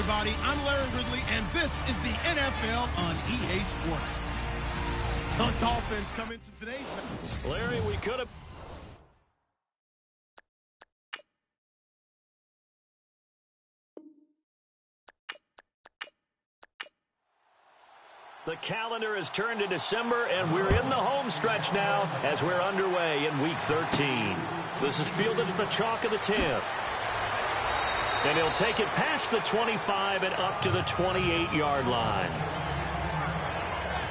everybody. I'm Larry Ridley, and this is the NFL on EA Sports. The Dolphins come into today's match. Larry, we could have... The calendar has turned to December, and we're in the home stretch now as we're underway in Week 13. This is fielded at the chalk of the 10. And he'll take it past the 25 and up to the 28-yard line.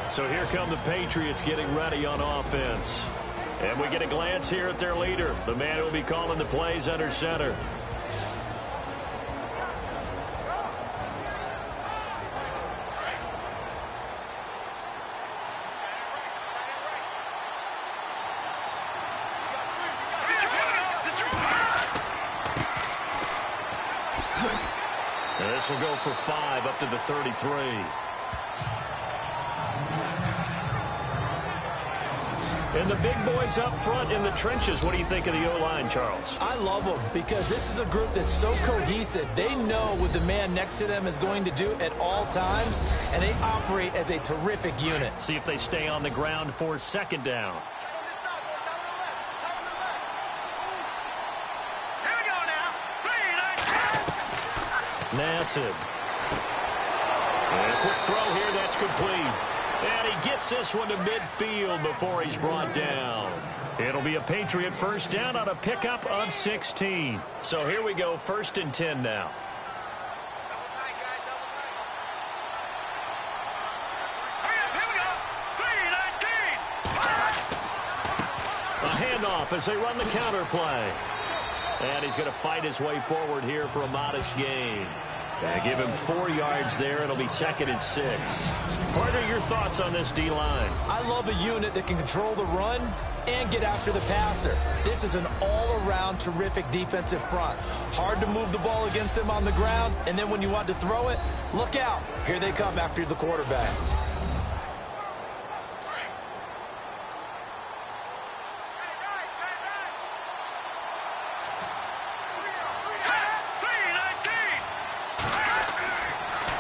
So here come the Patriots getting ready on offense. And we get a glance here at their leader, the man who will be calling the plays under center. This will go for 5 up to the 33. And the big boys up front in the trenches. What do you think of the O-line, Charles? I love them because this is a group that's so cohesive. They know what the man next to them is going to do at all times, and they operate as a terrific unit. See if they stay on the ground for second down. Nassib. And a quick throw here, that's complete. And he gets this one to midfield before he's brought down. It'll be a Patriot first down on a pickup of 16. So here we go, 1st and 10 now. A handoff as they run the counter play. And he's going to fight his way forward here for a modest gain. Going to give him 4 yards there. It'll be 2nd and 6. Partner, your thoughts on this D-line? I love a unit that can control the run and get after the passer. This is an all-around terrific defensive front. Hard to move the ball against them on the ground, and then when you want to throw it, look out. Here they come after the quarterback.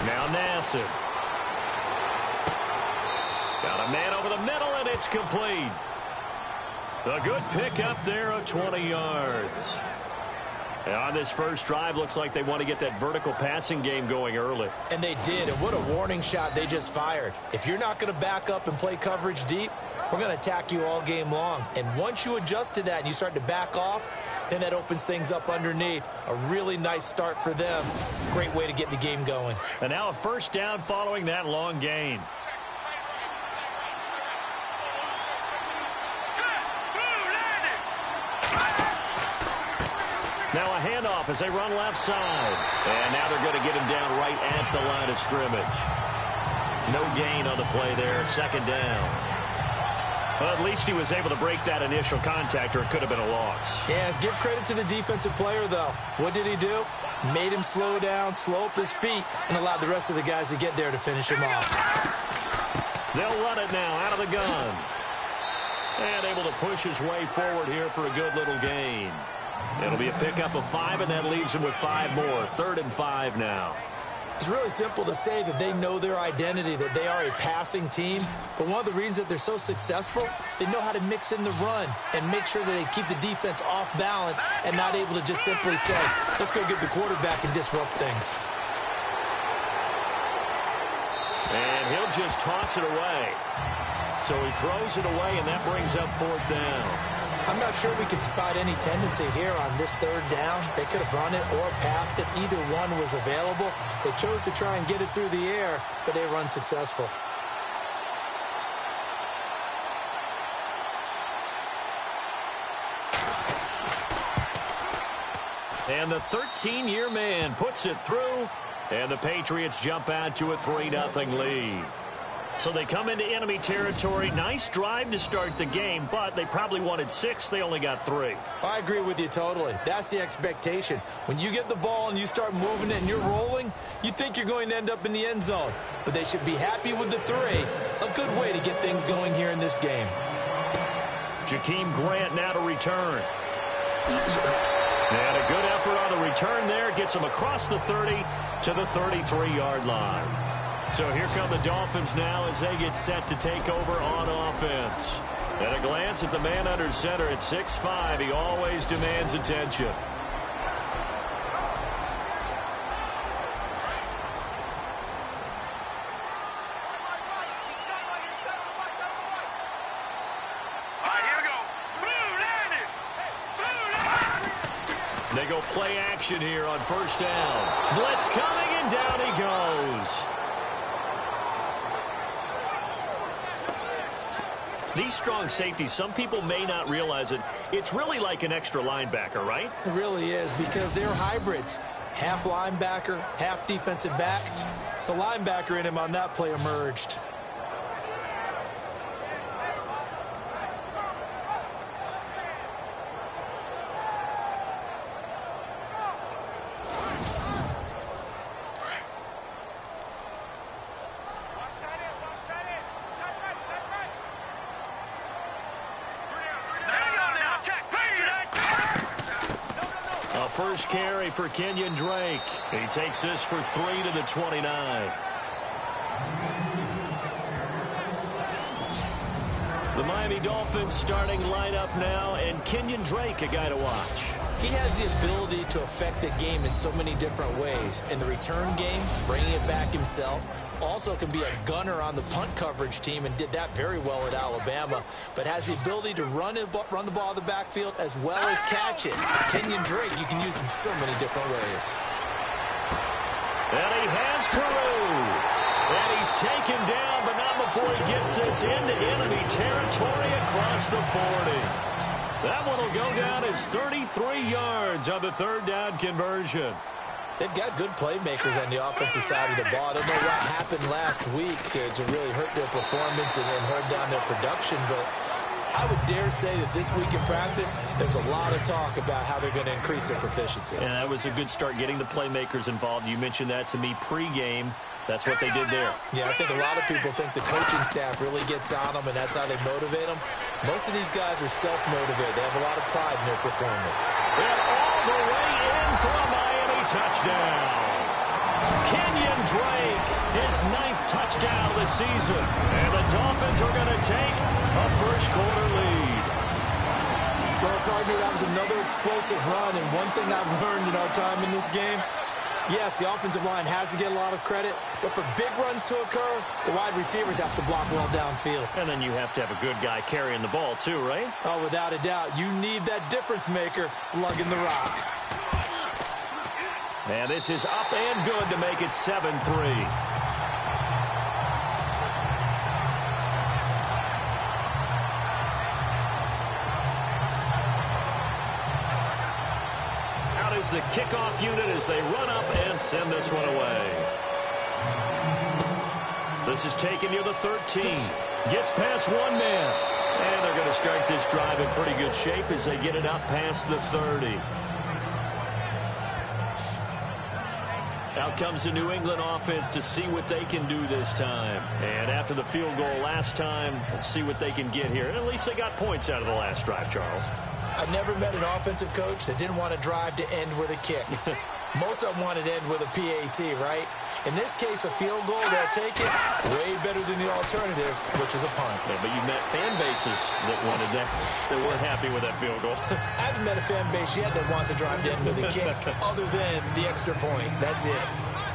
Now Nassib. Got a man over the middle, and it's complete. A good pickup there of 20 yards. And on this first drive, looks like they want to get that vertical passing game going early. And they did, and what a warning shot they just fired. If you're not going to back up and play coverage deep, we're going to attack you all game long. And once you adjust to that and you start to back off, then that opens things up underneath. A really nice start for them. Great way to get the game going. And now a first down following that long gain. Now a handoff as they run left side. And now they're going to get him down right at the line of scrimmage. No gain on the play there. 2nd down. Well, at least he was able to break that initial contact, or it could have been a loss. Yeah, give credit to the defensive player, though. What did he do? Made him slow down, slow up his feet, and allowed the rest of the guys to get there to finish him off. They'll run it now out of the gun. And able to push his way forward here for a good little gain. It'll be a pickup of 5, and that leaves him with 5 more. 3rd and 5 now. It's really simple to say that they know their identity, that they are a passing team. But one of the reasons that they're so successful, they know how to mix in the run and make sure that they keep the defense off balance and not able to just simply say, let's go get the quarterback and disrupt things. And he'll just toss it away. So he throws it away, and that brings up 4th down. I'm not sure we could spot any tendency here on this 3rd down. They could have run it or passed it. Either one was available. They chose to try and get it through the air, but they were unsuccessful. And the 13-year man puts it through, and the Patriots jump out to a 3-0 lead. So they come into enemy territory. Nice drive to start the game, but they probably wanted 6. They only got 3. I agree with you totally. That's the expectation. When you get the ball and you start moving it and you're rolling, you think you're going to end up in the end zone. But they should be happy with the 3. A good way to get things going here in this game. Jakeem Grant now to return. And a good effort on the return there. Gets him across the 30 to the 33-yard line. So here come the Dolphins now as they get set to take over on offense. At a glance at the man under center at 6'5", he always demands attention. They go play action here on first down. Blitz coming, and down he goes. These strong safeties, some people may not realize it. It's really like an extra linebacker, right? It really is, because they're hybrids. Half linebacker, half defensive back. The linebacker in him on that play emerged. First carry for Kenyon Drake. He takes this for 3 to the 29. The Miami Dolphins starting lineup now, and Kenyon Drake, a guy to watch. He has the ability to affect the game in so many different ways. In the return game, bringing it back himself. Also can be a gunner on the punt coverage team and did that very well at Alabama. But has the ability to run the ball out of the backfield as well as catch it. Kenyon Drake, you can use him so many different ways. And he has Carew. And he's taken down, but not before he gets this into enemy territory across the 40. That one will go down as 33 yards on the third down conversion. They've got good playmakers on the offensive side of the ball. I don't know what happened last week to really hurt their performance and hurt down their production, but I would dare say that this week in practice, there's a lot of talk about how they're going to increase their proficiency. And that was a good start, getting the playmakers involved. You mentioned that to me pregame. That's what they did there. Yeah, I think a lot of people think the coaching staff really gets on them, and that's how they motivate them. Most of these guys are self-motivated. They have a lot of pride in their performance. And all the way in for a Miami touchdown. Kenyon Drake, his 9th touchdown of the season. And the Dolphins are going to take a first-quarter lead. Well, partner, that was another explosive run, and one thing I've learned in our time in this game, yes, the offensive line has to get a lot of credit, but for big runs to occur, the wide receivers have to block well downfield. And then you have to have a good guy carrying the ball too, right? Oh, without a doubt. You need that difference maker lugging the rock. And this is up and good to make it 7-3. The kickoff unit as they run up and send this one away. This is taken near the 13. Gets past one man. And they're going to start this drive in pretty good shape as they get it up past the 30. Out comes the New England offense to see what they can do this time. And after the field goal last time, let's see what they can get here. And at least they got points out of the last drive, Charles. I've never met an offensive coach that didn't want to drive to end with a kick. Most of them wanted to end with a PAT, right? In this case, a field goal, they'll take it way better than the alternative, which is a punt. Yeah, but you've met fan bases that wanted that. They weren't happy with that field goal. I haven't met a fan base yet that wants to drive to end with a kick other than the extra point. That's it.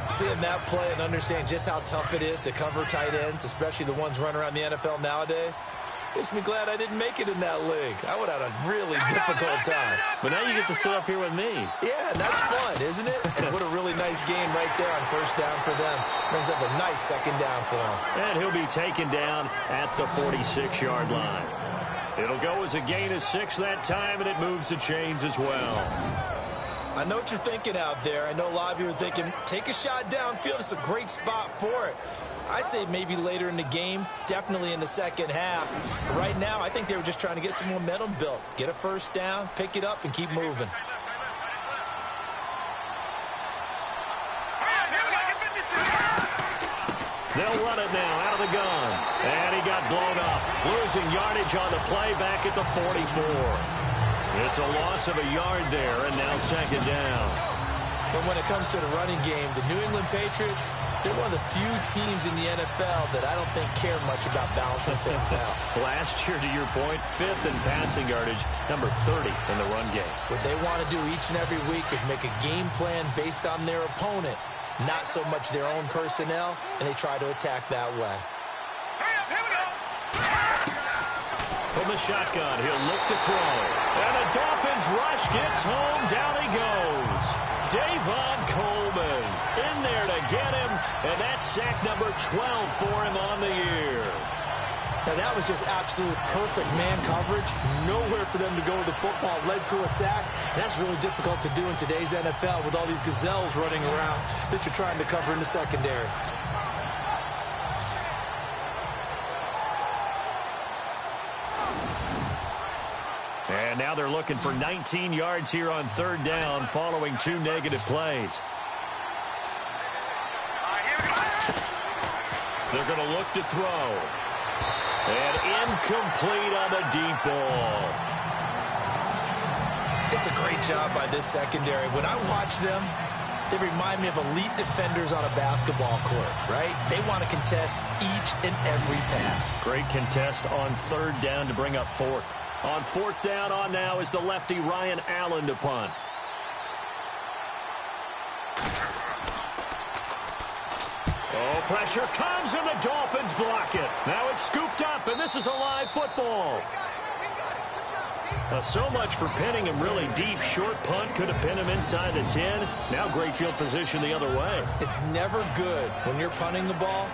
Seeing that play and understand just how tough it is to cover tight ends, especially the ones running around the NFL nowadays, makes me glad I didn't make it in that league. I would have had a really difficult time. But now you get to sit up here with me. Yeah, and that's fun, isn't it? And what a really nice game right there on first down for them. Brings up a nice second down for him. And he'll be taken down at the 46-yard line. It'll go as a gain of 6 that time, and it moves the chains as well. I know what you're thinking out there. I know a lot of you are thinking, take a shot downfield. It's a great spot for it. I'd say maybe later in the game, definitely in the second half. But right now, I think they were just trying to get some momentum built. Get a first down, pick it up, and keep moving. They'll run it now out of the gun. And he got blown up. Losing yardage on the play back at the 44. It's a loss of a yard there, and now second down. But when it comes to the running game, the New England Patriots, they're one of the few teams in the NFL that I don't think care much about balancing things out. Last year, to your point, 5th in passing yardage, number 30 in the run game. What they want to do each and every week is make a game plan based on their opponent, not so much their own personnel, and they try to attack that way. From the shotgun, he'll look to throw. And the Dolphins rush gets home. Down he goes. Davon Coleman in there to get him. And that's sack number 12 for him on the year. Now, that was just absolute perfect man coverage. Nowhere for them to go with the football. Led to a sack. And that's really difficult to do in today's NFL with all these gazelles running around that you're trying to cover in the secondary. And now they're looking for 19 yards here on third down following 2 negative plays. They're going to look to throw. And incomplete on the deep ball. It's a great job by this secondary. When I watch them, they remind me of elite defenders on a basketball court, right? They want to contest each and every pass. Great contest on third down to bring up fourth. On fourth down on now is the lefty Ryan Allen to punt. Oh, pressure comes and the Dolphins block it. Now it's scooped up and this is a live football. So much for pinning him really deep. Short punt could have pinned him inside the 10. Now great field position the other way. It's never good when you're punting the ball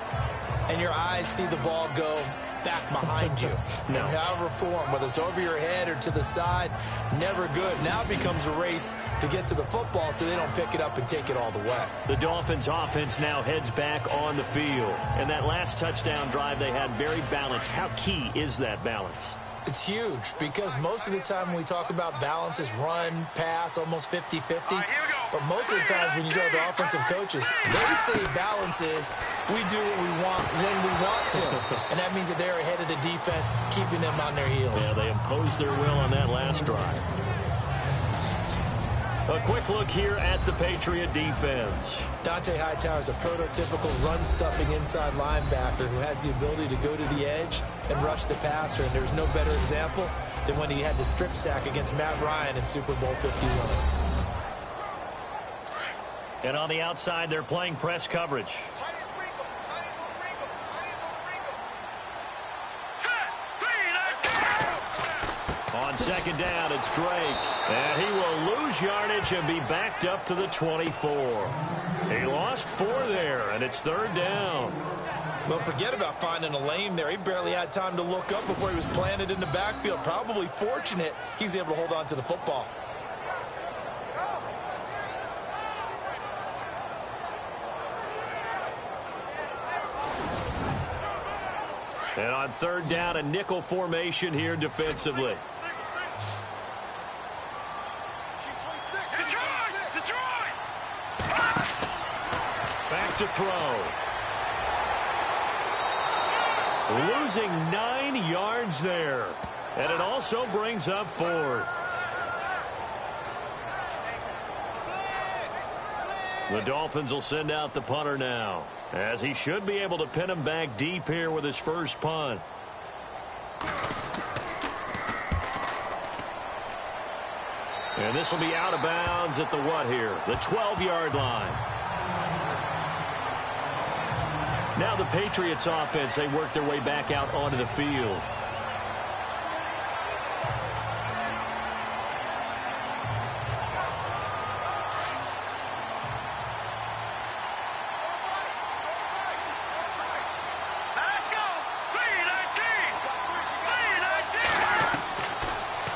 and your eyes see the ball go back behind you. No. In however form, whether it's over your head or to the side, never good. Now it becomes a race to get to the football so they don't pick it up and take it all the way. The Dolphins offense now heads back on the field. And that last touchdown drive they had very balanced. How key is that balance? It's huge because most of the time when we talk about balance is run, pass, almost 50-50. But most of the times when you talk to offensive coaches, they say balance is we do what we want when we want to. And that means that they're ahead of the defense, keeping them on their heels. Yeah, they imposed their will on that last drive. A quick look here at the Patriot defense. Dante Hightower is a prototypical run-stuffing inside linebacker who has the ability to go to the edge and rush the passer. And there's no better example than when he had the strip sack against Matt Ryan in Super Bowl 51. And on the outside, they're playing press coverage. On second down, it's Drake. And he will lose yardage and be backed up to the 24. He lost 4 there, and it's third down. Well, forget about finding a lane there. He barely had time to look up before he was planted in the backfield. Probably fortunate he was able to hold on to the football. And on third down, a nickel formation here defensively. Back to throw. Losing 9 yards there. And it also brings up fourth. The Dolphins will send out the punter now, as he should be able to pin him back deep here with his first punt. And this will be out of bounds at the what here? The 12-yard line. Now the Patriots offense, they work their way back out onto the field.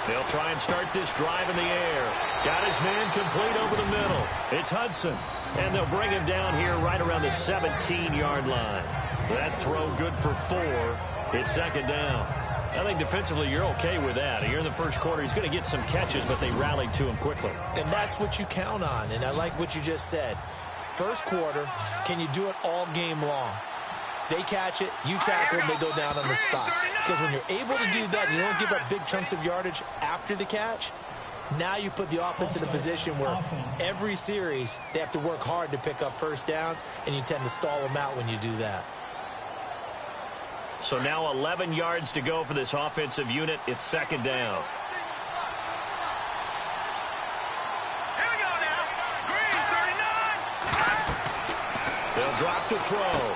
They'll try and start this drive in the air. Got his man complete over the middle. It's Hudson. And they'll bring him down here right around the 17-yard line. That throw good for 4. It's second down. I think defensively you're okay with that. You're in the first quarter. He's going to get some catches, but they rallied to him quickly. And that's what you count on. And I like what you just said. First quarter, can you do it all game long? They catch it, you tackle them, they go down on the spot. Because when you're able to do that and you don't give up big chunks of yardage after the catch, Now you put the offense in a position where every series they have to work hard to pick up first downs, and you tend to stall them out when you do that. So now 11 yards to go for this offensive unit. It's second down. Here we go now. Green, 39. They'll drop to throw.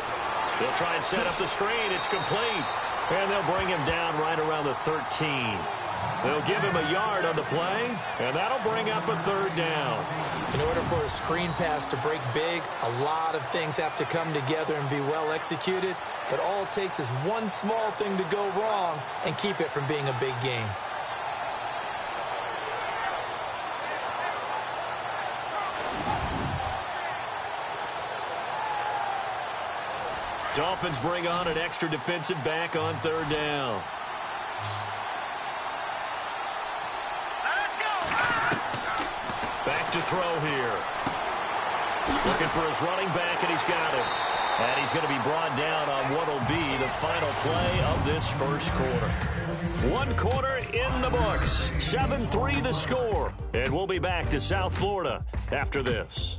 They'll try and set up the screen. It's complete. And they'll bring him down right around the 13. They'll give him a yard on the play, and that'll bring up a third down. In order for a screen pass to break big, a lot of things have to come together and be well executed, but all it takes is one small thing to go wrong and keep it from being a big game. Dolphins bring on an extra defensive back on third down. Back to throw here. Looking for his running back, and he's got him. And he's going to be brought down on what will be the final play of this first quarter. 1 quarter in the books. 7-3 the score. And we'll be back to South Florida after this.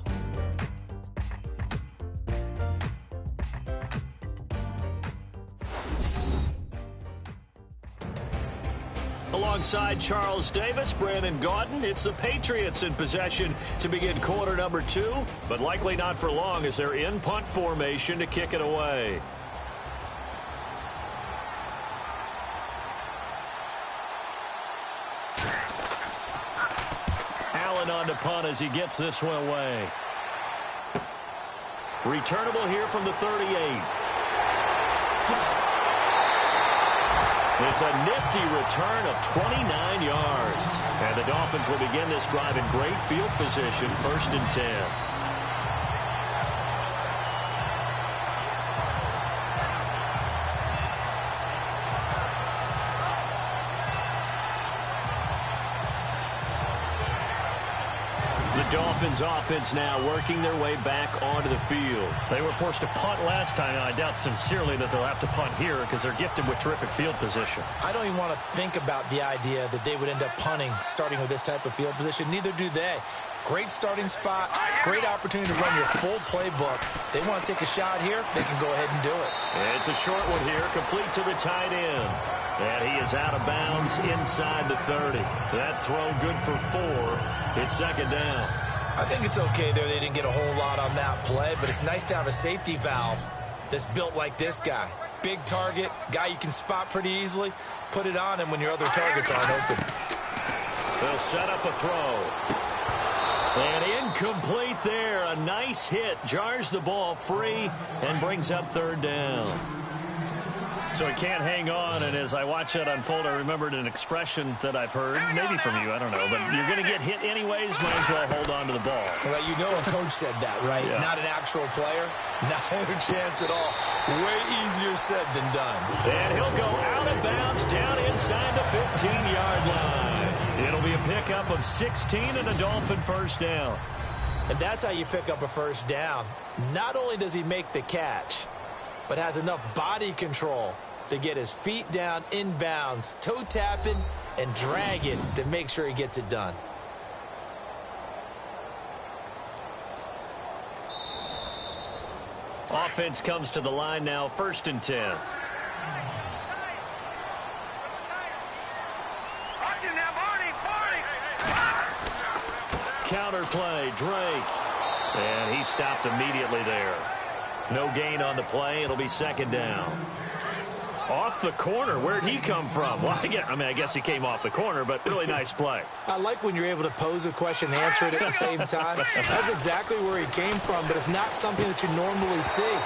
Alongside Charles Davis, Brandon Gaudin, it's the Patriots in possession to begin quarter number 2, but likely not for long as they're in punt formation to kick it away. Allen on to punt as he gets this one away. Returnable here from the 38. It's a nifty return of 29 yards. And the Dolphins will begin this drive in great field position, 1st and 10. Dolphins offense now working their way back onto the field. They were forced to punt last time, and I doubt sincerely that they'll have to punt here because they're gifted with terrific field position. I don't even want to think about the idea that they would end up punting starting with this type of field position. Neither do they. Great starting spot, great opportunity to run your full playbook. They want to take a shot here, they can go ahead and do it. It's a short one here, complete to the tight end. And he is out of bounds inside the 30. That throw good for 4. It's second down. I think it's okay there. They didn't get a whole lot on that play, but it's nice to have a safety valve that's built like this guy. Big target, guy you can spot pretty easily. Put it on him when your other targets aren't open. They'll set up a throw. And incomplete there. A nice hit. Jars the ball free and brings up third down. So he can't hang on, and as I watch that unfold, I remembered an expression that I've heard, maybe from you, I don't know, but you're going to get hit anyways, might as well hold on to the ball. Well, you know a coach said that, right? Yeah. Not an actual player. Not a chance at all. Way easier said than done. And he'll go out of bounds down inside the 15-yard line. It'll be a pickup of 16 and a Dolphin first down. And that's how you pick up a first down. Not only does he make the catch, but has enough body control to get his feet down inbounds, toe tapping and dragging to make sure he gets it done. Offense comes to the line now, 1st and 10. Counter play, Drake. And he stopped immediately there. No gain on the play. It'll be second down. Off the corner. Where'd he come from? Well, I guess he came off the corner, but really nice play. I like when you're able to pose a question and answer it at the same time. That's exactly where he came from, but it's not something that you normally see.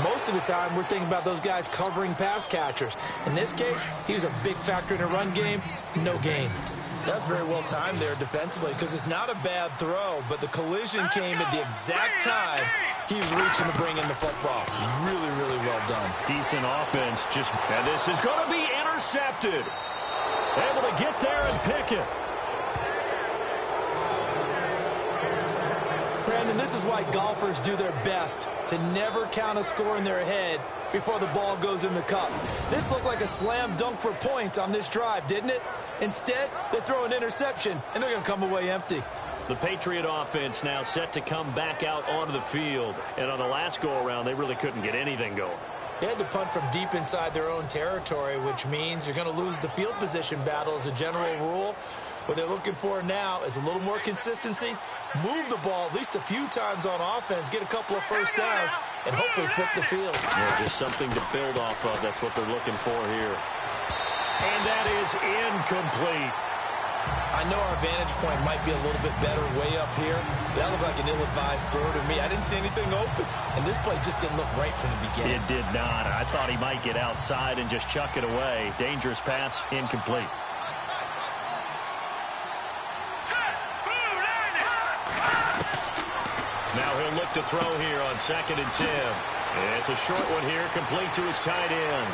Most of the time, we're thinking about those guys covering pass catchers. In this case, he was a big factor in a run game. No gain. That's very well timed there defensively because it's not a bad throw, but the collision came at the exact time he was reaching to bring in the football. Really, really well done. Decent offense. And this is going to be intercepted. Able to get there and pick it. Brandon, And this is why golfers do their best to never count a score in their head before the ball goes in the cup. This looked like a slam dunk for points on this drive, didn't it? Instead, they throw an interception, and they're going to come away empty. The Patriot offense now set to come back out onto the field. And on the last go-around, they really couldn't get anything going. They had to punt from deep inside their own territory, which means you're going to lose the field position battle as a general rule. What they're looking for now is a little more consistency, move the ball at least a few times on offense, get a couple of first downs, and hopefully flip the field. Yeah, just something to build off of. That's what they're looking for here. And that is incomplete. I know our vantage point might be a little bit better way up here, but that looked like an ill-advised throw to me. I didn't see anything open, and this play just didn't look right from the beginning. It did not. I thought he might get outside and just chuck it away. Dangerous pass, incomplete. Now he'll look to throw here on 2nd and 10. It's a short one here, complete to his tight end.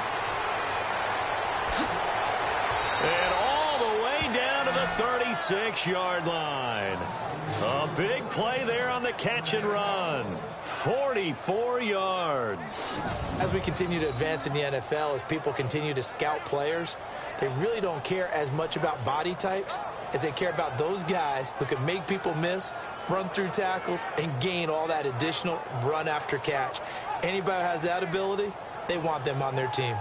And all the way down to the 36-yard line. A big play there on the catch and run. 44 yards. As we continue to advance in the NFL, as people continue to scout players, they really don't care as much about body types as they care about those guys who can make people miss, run through tackles, and gain all that additional run after catch. Anybody who has that ability, they want them on their team.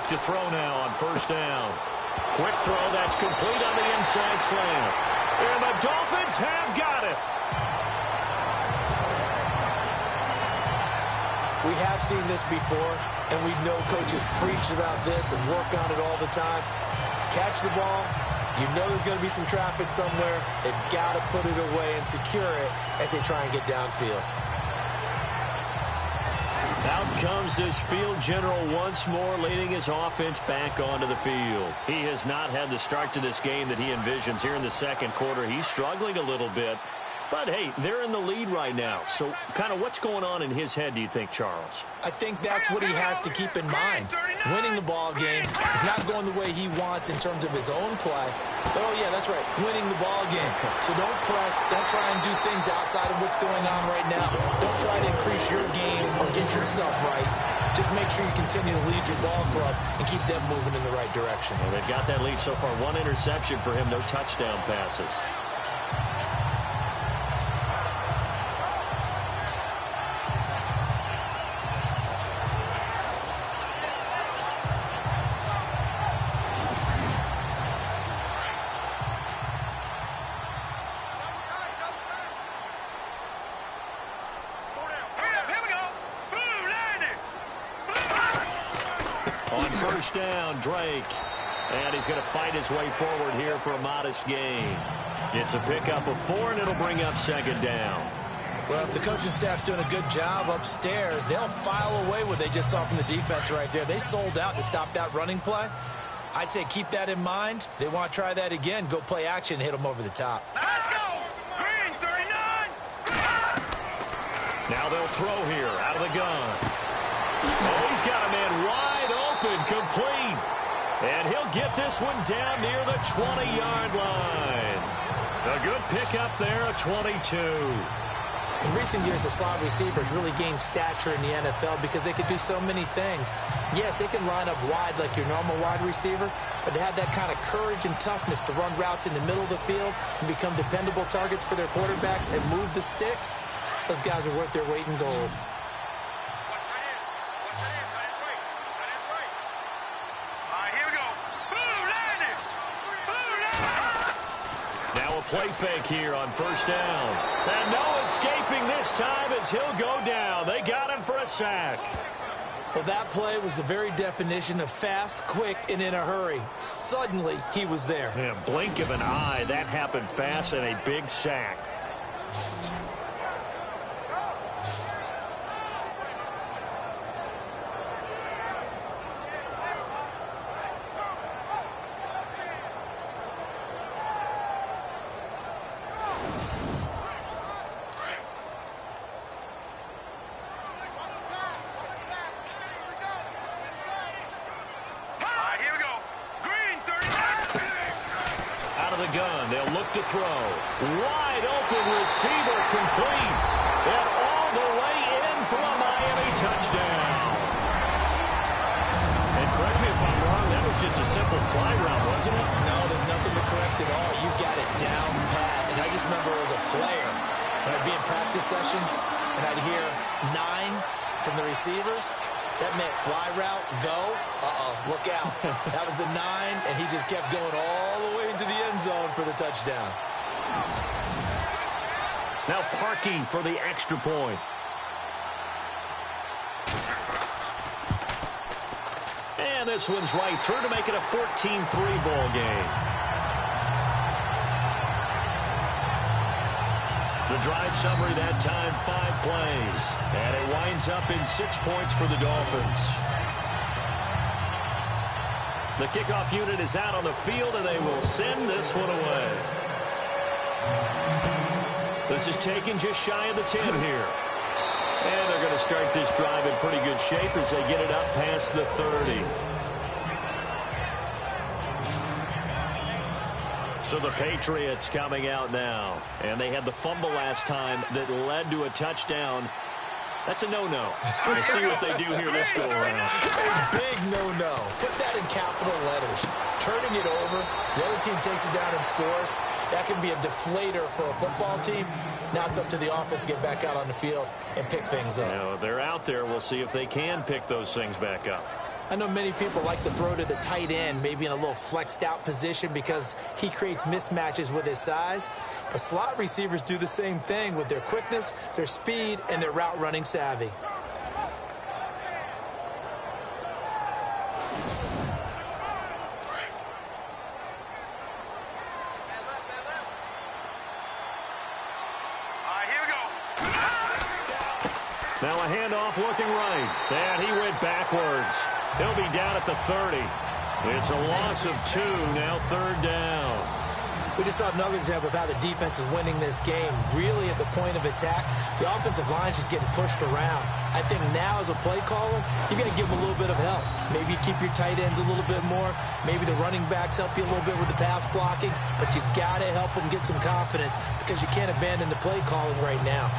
To throw now on 1st down. Quick throw, that's complete on the inside slant. And the Dolphins have got it. We have seen this before, and we know coaches preach about this and work on it all the time. Catch the ball. You know there's going to be some traffic somewhere. They've got to put it away and secure it as they try and get downfield. Out comes this field general once more, leading his offense back onto the field. He has not had the start to this game that he envisions here in the 2nd quarter. He's struggling a little bit. But, hey, they're in the lead right now. So, kind of what's going on in his head, do you think, Charles? I think that's what he has to keep in mind. Winning the ball game is not going the way he wants in terms of his own play. But, oh, yeah, that's right, winning the ball game. So don't press. Don't try and do things outside of what's going on right now. Don't try to increase your game or get yourself right. Just make sure you continue to lead your ball club and keep them moving in the right direction. Well, they've got that lead so far. 1 interception for him, no touchdown passes. On 1st down, Drake. And he's going to fight his way forward here for a modest gain. It's a pickup of 4, and it'll bring up 2nd down. Well, if the coaching staff's doing a good job upstairs, they'll file away what they just saw from the defense right there. They sold out to stop that running play. I'd say keep that in mind. They want to try that again. Go play action, hit them over the top. Let's go! Green, 39! Now they'll throw here out of the gun. Oh, he's got a man wide open, complete. And he'll get this one down near the 20-yard line. A good pickup there, a 22. In recent years, the slot receivers really gained stature in the NFL because they could do so many things. Yes, they can line up wide like your normal wide receiver, but to have that kind of courage and toughness to run routes in the middle of the field and become dependable targets for their quarterbacks and move the sticks, those guys are worth their weight in gold. Play fake here on 1st down. And no escaping this time as he'll go down. They got him for a sack. Well, that play was the very definition of fast, quick, and in a hurry. Suddenly, he was there. Yeah, blink of an eye. That happened fast and a big sack. the gun. They'll look to throw. Wide open receiver complete. And all the way in for a Miami touchdown. And correct me if I'm wrong, that was just a simple fly route, wasn't it? No, there's nothing to correct at all. You got it down pat. And I just remember as a player, when I'd be in practice sessions, and I'd hear 9 from the receivers, that meant fly route, go, look out. That was the 9, and he just kept going all the way into the end zone for the touchdown. Now parking for the extra point. And this one's right through to make it a 14-3 ball game. The drive summary that time, 5 plays. And it winds up in 6 points for the Dolphins. The kickoff unit is out on the field, and they will send this one away. This is taken just shy of the 10 here. And they're going to start this drive in pretty good shape as they get it up past the 30. So the Patriots coming out now. And they had the fumble last time that led to a touchdown. That's a no-no. We'll see what they do here this go-around. A big no-no. Put that in capital letters. Turning it over. The other team takes it down and scores. That can be a deflator for a football team. Now it's up to the offense to get back out on the field and pick things up. You know, they're out there. We'll see if they can pick those things back up. I know many people like to throw to the tight end, maybe in a little flexed out position because he creates mismatches with his size. But slot receivers do the same thing with their quickness, their speed, and their route running savvy. Now a handoff looking right. And he went backwards. He'll be down at the 30. It's a loss of 2, now 3rd down. We just saw another example of how the defense is winning this game. Really at the point of attack, the offensive line is just getting pushed around. I think now as a play caller, you got to give them a little bit of help. Maybe you keep your tight ends a little bit more. Maybe the running backs help you a little bit with the pass blocking. But you've got to help them get some confidence because you can't abandon the play calling right now.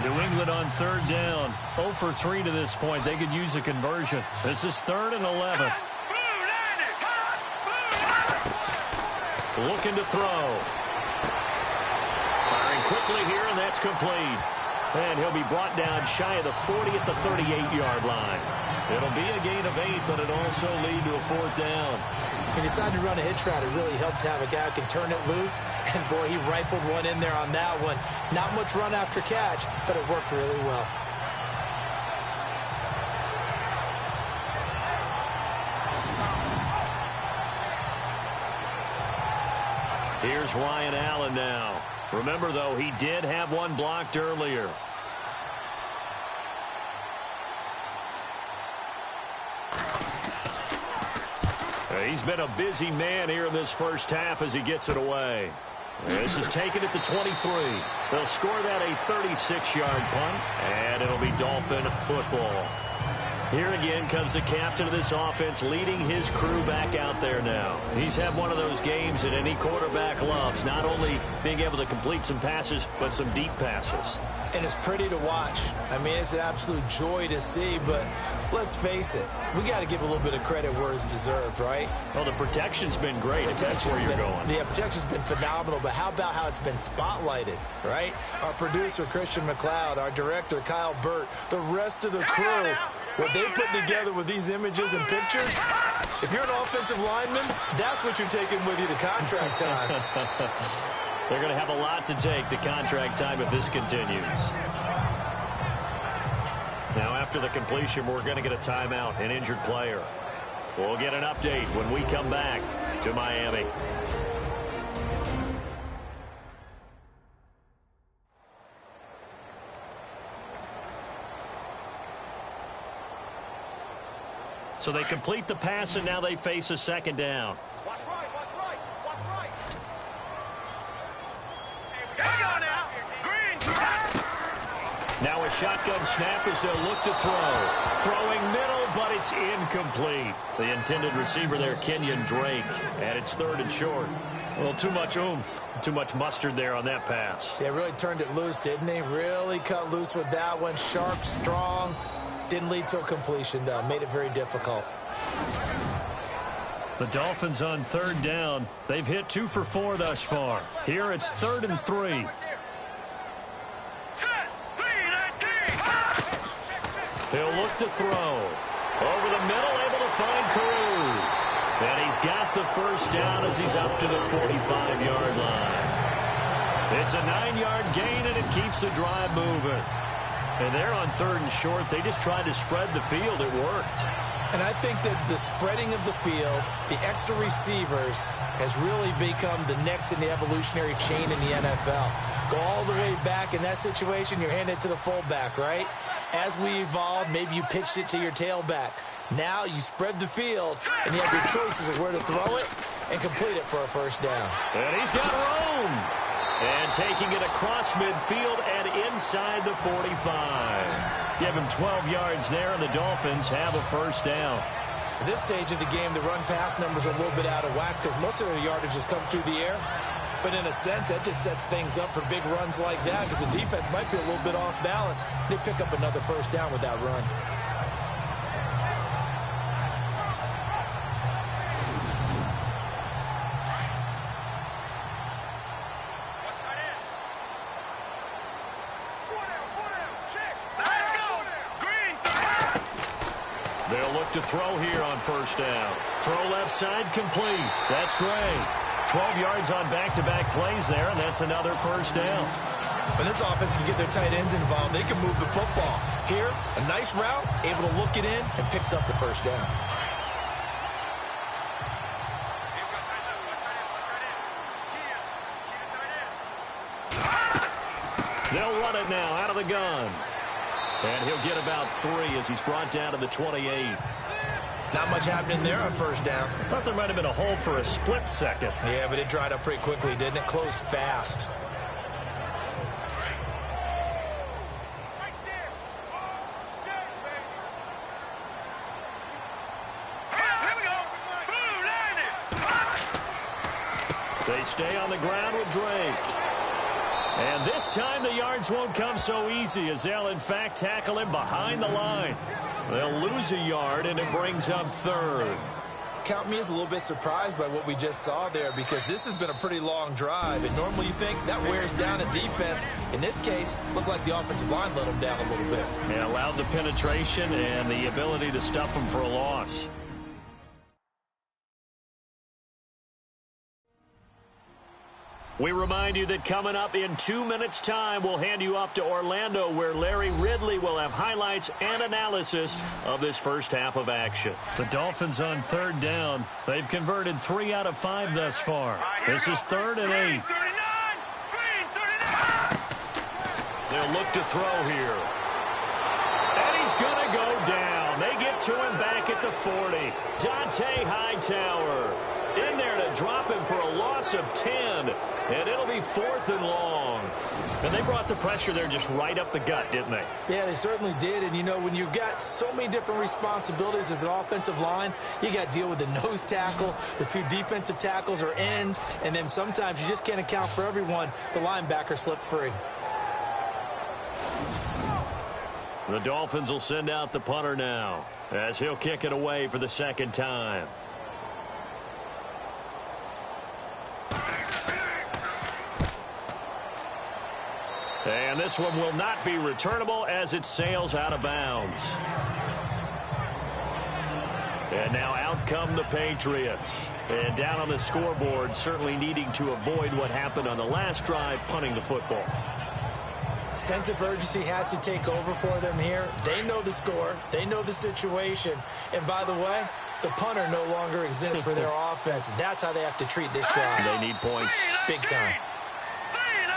New England on 3rd down. 0 for 3 to this point. They could use a conversion. This is 3rd and 11. Looking to throw. Firing quickly here, and that's complete. And he'll be brought down shy of the 40 at the 38-yard line. It'll be a gain of 8, but it'll also lead to a 4th down. If you decide to run a hitch route, it really helps to have a guy who can turn it loose. And, boy, he rifled one in there on that one. Not much run after catch, but it worked really well. Here's Ryan Allen now. Remember, though, he did have one blocked earlier. He's been a busy man here in this first half as he gets it away. This is taken at the 23. They'll score that a 36-yard punt, and it'll be Dolphin football. Here again comes the captain of this offense leading his crew back out there now. He's had one of those games that any quarterback loves, not only being able to complete some passes, but some deep passes. And it's pretty to watch. I mean, it's an absolute joy to see, but let's face it, we got to give a little bit of credit where it's deserved, right? Well, the protection's been great. That's where you're going. The protection's been phenomenal, but how about how it's been spotlighted, right? Our producer, Christian McLeod, our director, Kyle Burt, the rest of the crew, what they put together with these images and pictures, if you're an offensive lineman, that's what you're taking with you to contract time. They're going to have a lot to take to contract time if this continues. Now, after the completion, we're going to get a timeout, an injured player. We'll get an update when we come back to Miami. So they complete the pass, and now they face a 2nd down. Watch right, watch right, watch right. Here we go now. Green. Now a shotgun snap as they'll look to throw. Throwing middle, but it's incomplete. The intended receiver there, Kenyon Drake. And it's 3rd and short. Well, too much oomph, too much mustard there on that pass. Yeah, really turned it loose, didn't he? Really cut loose with that one. Sharp, strong. Didn't lead to a completion, though. Made it very difficult. The Dolphins on 3rd down. They've hit 2 for 4 thus far. Here it's 3rd and 3. He'll look to throw. Over the middle, able to find Carew. And he's got the first down as he's up to the 45-yard line. It's a 9-yard gain, and it keeps the drive moving. And they're on 3rd and short. They just tried to spread the field. It worked. And I think that the spreading of the field, the extra receivers, has really become the next in the evolutionary chain in the NFL. Go all the way back in that situation, you're handing it to the fullback, right? As we evolved, maybe you pitched it to your tailback. Now you spread the field, and you have your choices of where to throw it and complete it for a first down. And he's got room. And taking it across midfield and inside the 45. Give him 12 yards there, and the Dolphins have a first down. At this stage of the game, the run-pass numbers are a little bit out of whack because most of their yardage has come through the air. But in a sense, that just sets things up for big runs like that because the defense might be a little bit off balance. They pick up another first down with that run. They'll look to throw here on first down. Throw left side complete. That's great. 12 yards on back-to-back plays there, and that's another first down. When this offense can get their tight ends involved, they can move the football. Here, a nice route, able to look it in, and picks up the first down. They'll run it now out of the gun. And he'll get about 3 as he's brought down to the 28. Not much happening there on first down. I thought there might have been a hole for a split second. Yeah, but it dried up pretty quickly, didn't it? Closed fast. They stay on the ground with Drake. And this time the yards won't come so easy as they'll, in fact, tackle him behind the line. They'll lose a yard, and it brings up 3rd. Count me as a little bit surprised by what we just saw there because this has been a pretty long drive, and normally you think that wears down a defense. In this case, looked like the offensive line let them down a little bit. And allowed the penetration and the ability to stuff them for a loss. We remind you that coming up in 2 minutes' time, we'll hand you off to Orlando, where Larry Ridley will have highlights and analysis of this first half of action. The Dolphins on 3rd down. They've converted 3 out of 5 thus far. This is 3rd and 8. They'll look to throw here. And he's going to go down. They get to him back at the 40. Dante Hightower in there to drop him for a loss of 10, and it'll be 4th and long. And they brought the pressure there just right up the gut, didn't they? Yeah, they certainly did. And, you know, when you've got so many different responsibilities as an offensive line, you got to deal with the nose tackle, the 2 defensive tackles or ends, and then sometimes you just can't account for everyone. The linebacker slipped free. The Dolphins will send out the punter now as he'll kick it away for the 2nd time. And this one will not be returnable as it sails out of bounds. And now out come the Patriots. And down on the scoreboard, certainly needing to avoid what happened on the last drive, punting the football. Sense of urgency has to take over for them here. They know the score. They know the situation. And by the way, the punter no longer exists for their offense. That's how they have to treat this drive. They need points. Big time.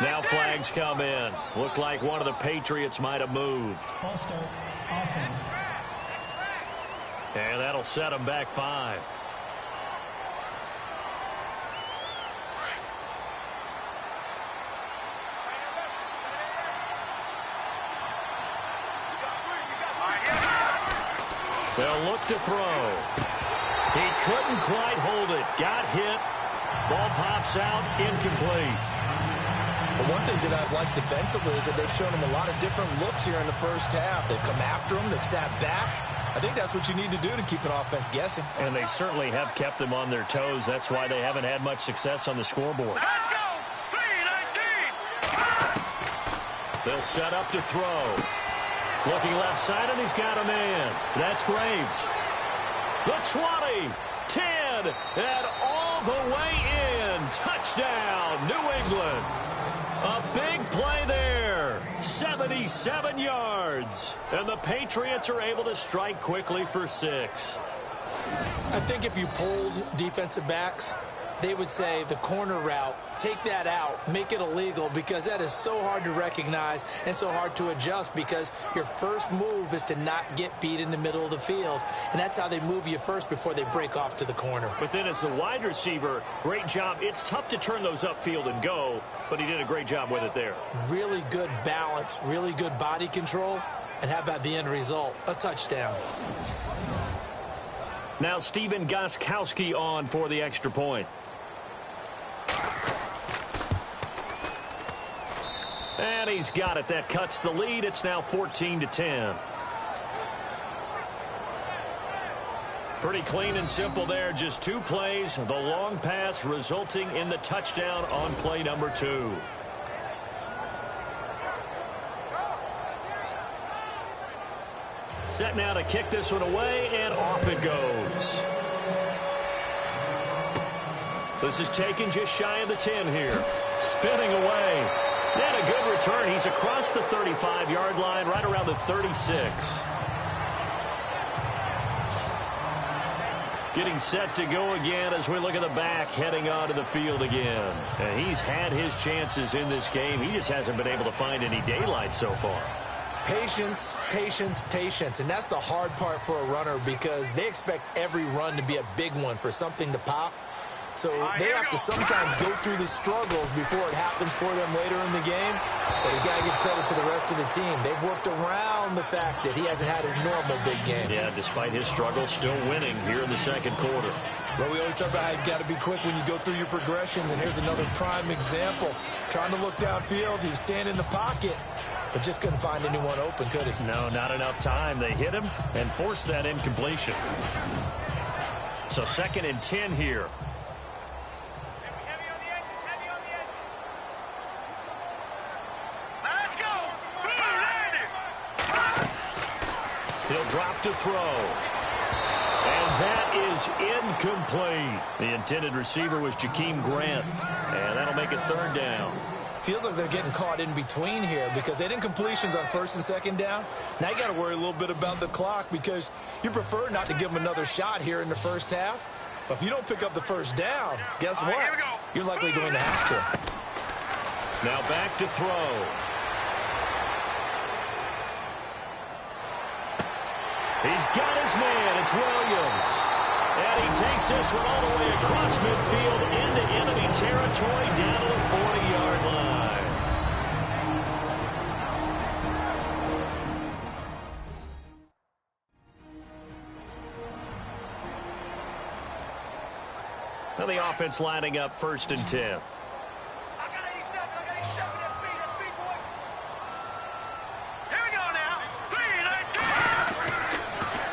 Now flags come in. Look like one of the Patriots might have moved. False start, offense. And that'll set them back 5. They'll look to throw. He couldn't quite hold it. Got hit. Ball pops out. Incomplete. But one thing that I've liked defensively is that they've shown him a lot of different looks here in the first half. They've come after him. They've sat back. I think that's what you need to do to keep an offense guessing. And they certainly have kept them on their toes. That's why they haven't had much success on the scoreboard. Let's go! 3-19! They'll set up to throw. Looking left side, and he's got a man. That's Graves. The 20, 10, and all the way in. Touchdown, New England. A big play there. 77 yards. And the Patriots are able to strike quickly for 6. I think if you polled defensive backs, they would say the corner route, take that out, make it illegal, because that is so hard to recognize and so hard to adjust, because your first move is to not get beat in the middle of the field. And that's how they move you first before they break off to the corner. But then as the wide receiver, great job. It's tough to turn those upfield and go, but he did a great job with it there. Really good balance, really good body control. And how about the end result? A touchdown. Now Steven Gostkowski on for the extra point. And he's got it. That cuts the lead. It's now 14-10. Pretty clean and simple there. Just 2 plays. The long pass resulting in the touchdown on play number 2. Set now to kick this one away, and off it goes. This is taken just shy of the 10 here. Spinning away. And a good return. He's across the 35-yard line, right around the 36. Getting set to go again as we look at the back heading onto the field again. And he's had his chances in this game. He just hasn't been able to find any daylight so far. Patience, patience, patience. And that's the hard part for a runner, because they expect every run to be a big one for something to pop. So they have to sometimes go through the struggles before it happens for them later in the game. But you got to give credit to the rest of the team. They've worked around the fact that he hasn't had his normal big game. Yeah, despite his struggles, still winning here in the second quarter. Well, we always talk about how you've got to be quick when you go through your progressions. And here's another prime example. Trying to look downfield, he was standing in the pocket, but just couldn't find anyone open, could he? No, not enough time. They hit him and forced that incompletion. So 2nd and 10 here. He'll drop to throw. And that is incomplete. The intended receiver was Jakeem Grant. And that'll make it 3rd down. Feels like they're getting caught in between here, because they had incompletions on 1st and 2nd down. Now you got to worry a little bit about the clock, because you prefer not to give them another shot here in the first half. But if you don't pick up the 1st down, guess what? You're likely going to have to. Now back to throw. He's got his man. It's Williams. And he takes this one all the way across midfield into enemy territory down to the 40-yard line. Now the offense lining up 1st and 10.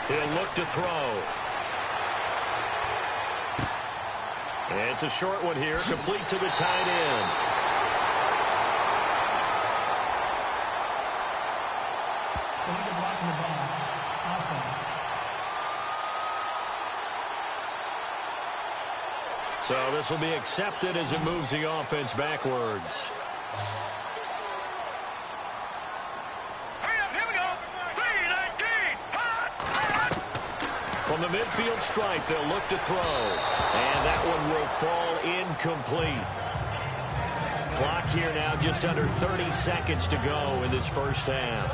He'll look to throw. And it's a short one here, complete to the tight end. Blocking the ball. Offense. So this will be accepted as it moves the offense backwards. From the midfield stripe, they'll look to throw. And that one will fall incomplete. Clock here now just under 30 seconds to go in this first half.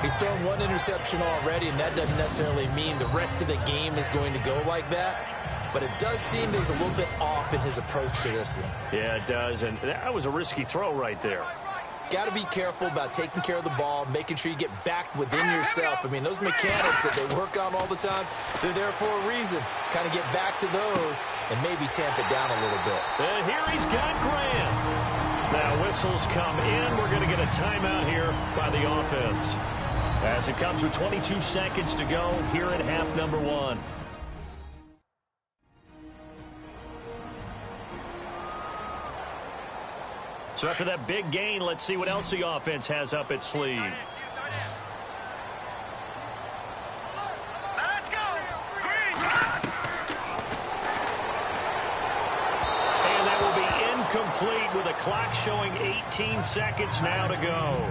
He's thrown 1 interception already, and that doesn't necessarily mean the rest of the game is going to go like that. But it does seem that he's a little bit off in his approach to this one. Yeah, it does. And that was a risky throw right there. got to be careful about taking care of the ball, making sure you get back within yourself. I mean, those mechanics that they work on all the time, they're there for a reason. Kind of get back to those and maybe tamp it down a little bit. And here he's got Graham. Now whistles come in. We're going to get a timeout here by the offense, as it comes with 22 seconds to go here in half number 1. So after that big gain, let's see what else the offense has up its sleeve. Let's go! Green! And that will be incomplete with a clock showing 18 seconds now to go.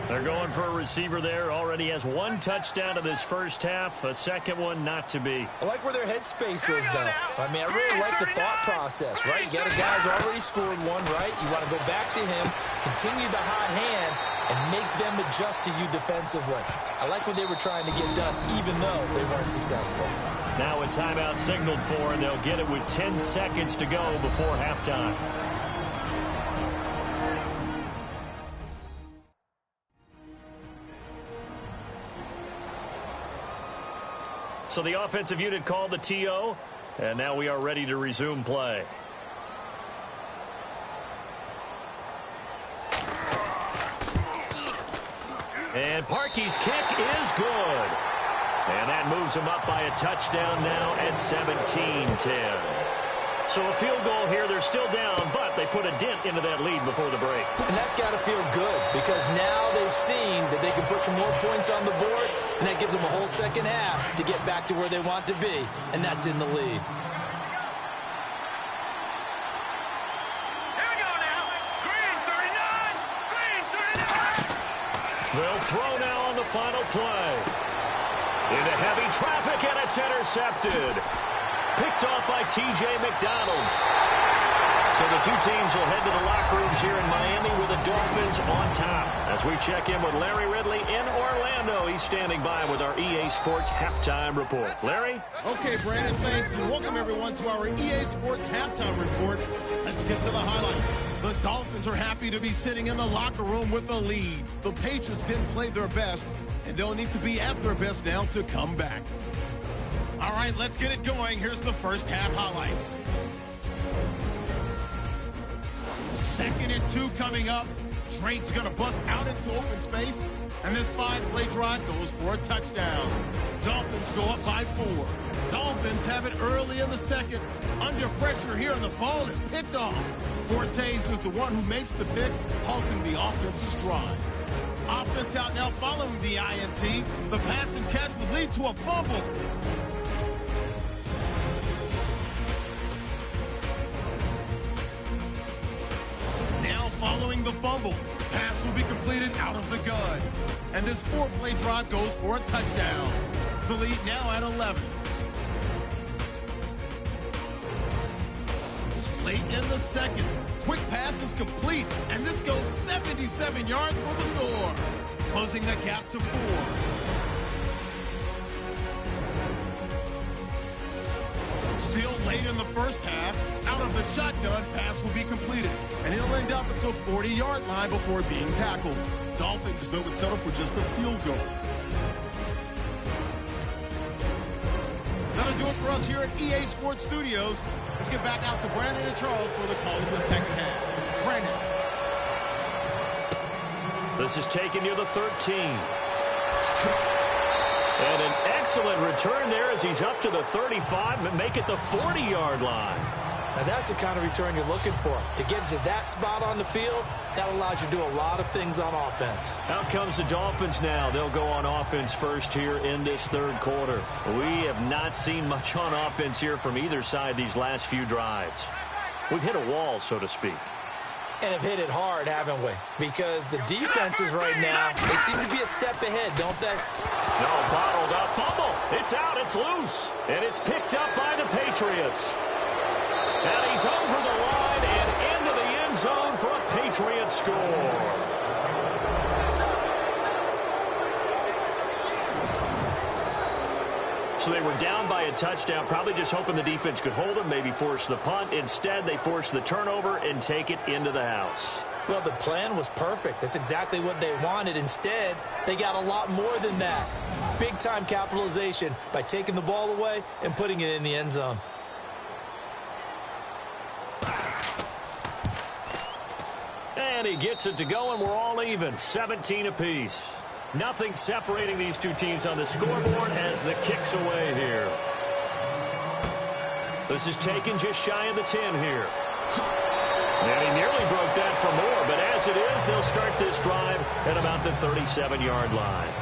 They're going for a receiver there. Already has 1 touchdown in this first half. A second one not to be. I like where their headspace is, though. I mean, I really like the thought process, right? You got a guy who's already scored 1, right? You want to go back to him, continue the hot hand, and make them adjust to you defensively. I like what they were trying to get done, even though they weren't successful. Now a timeout signaled for, and they'll get it with 10 seconds to go before halftime. So the offensive unit called the TO, and now we are ready to resume play. And Parkey's kick is good. And that moves him up by a touchdown now at 17-10. So a field goal here. They're still down, but they put a dent into that lead before the break. And that's got to feel good, because now they've seen that they can put some more points on the board, and that gives them a whole second half to get back to where they want to be, and that's in the lead. Here we go now. Green 39. Green 39. They'll throw now on the final play. Into heavy traffic, and it's intercepted. Picked off by T.J. McDonald. So the two teams will head to the locker rooms here in Miami with the Dolphins on top. As we check in with Larry Ridley in Orlando. He's standing by with our EA Sports Halftime Report. Larry? Okay, Brandon, thanks, and welcome everyone to our EA Sports Halftime Report. Let's get to the highlights. The Dolphins are happy to be sitting in the locker room with the lead. The Patriots didn't play their best, and they'll need to be at their best now to come back. All right, let's get it going. Here's the first half highlights. 2nd and 2 coming up. Drake's going to bust out into open space, and this 5-play drive goes for a touchdown. Dolphins go up by 4. Dolphins have it early in the second. Under pressure here, and the ball is picked off. Fortes is the one who makes the pick, halting the offense's drive. Offense out now following the INT. The pass and catch would lead to a fumble. Following the fumble, pass will be completed out of the gun. And this 4-play drive goes for a touchdown. The lead now at 11. Late in the second, quick pass is complete, and this goes 77 yards for the score, closing the gap to 4. Still late in the first half, out of the shotgun, pass will be completed, and he'll end up at the 40-yard line before being tackled. Dolphins, though, would settle for just a field goal. That'll do it for us here at EA Sports Studios. Let's get back out to Brandon and Charles for the call of the second half. Brandon. This is taken near the 13. And an excellent return there as he's up to the 35 and make it the 40-yard line. Now that's the kind of return you're looking for. To get to that spot on the field, that allows you to do a lot of things on offense. Out comes the Dolphins now. They'll go on offense first here in this third quarter. We have not seen much on offense here from either side these last few drives. We've hit a wall, so to speak. And have hit it hard, haven't we? Because the defenses right now, they seem to be a step ahead, don't they? No, bottled up. Fumble. It's out. It's loose. And it's picked up by the Patriots. And he's over the line and into the end zone for a Patriot score. So they were down by a touchdown, probably just hoping the defense could hold them, maybe force the punt. Instead, they force the turnover and take it into the house. Well, the plan was perfect. That's exactly what they wanted. Instead, they got a lot more than that. Big-time capitalization by taking the ball away and putting it in the end zone. And he gets it to go, and we're all even, 17 apiece. Nothing separating these two teams on the scoreboard as the kick's away here. This is taken just shy of the 10 here. And he nearly broke that for more, but as it is, they'll start this drive at about the 37-yard line.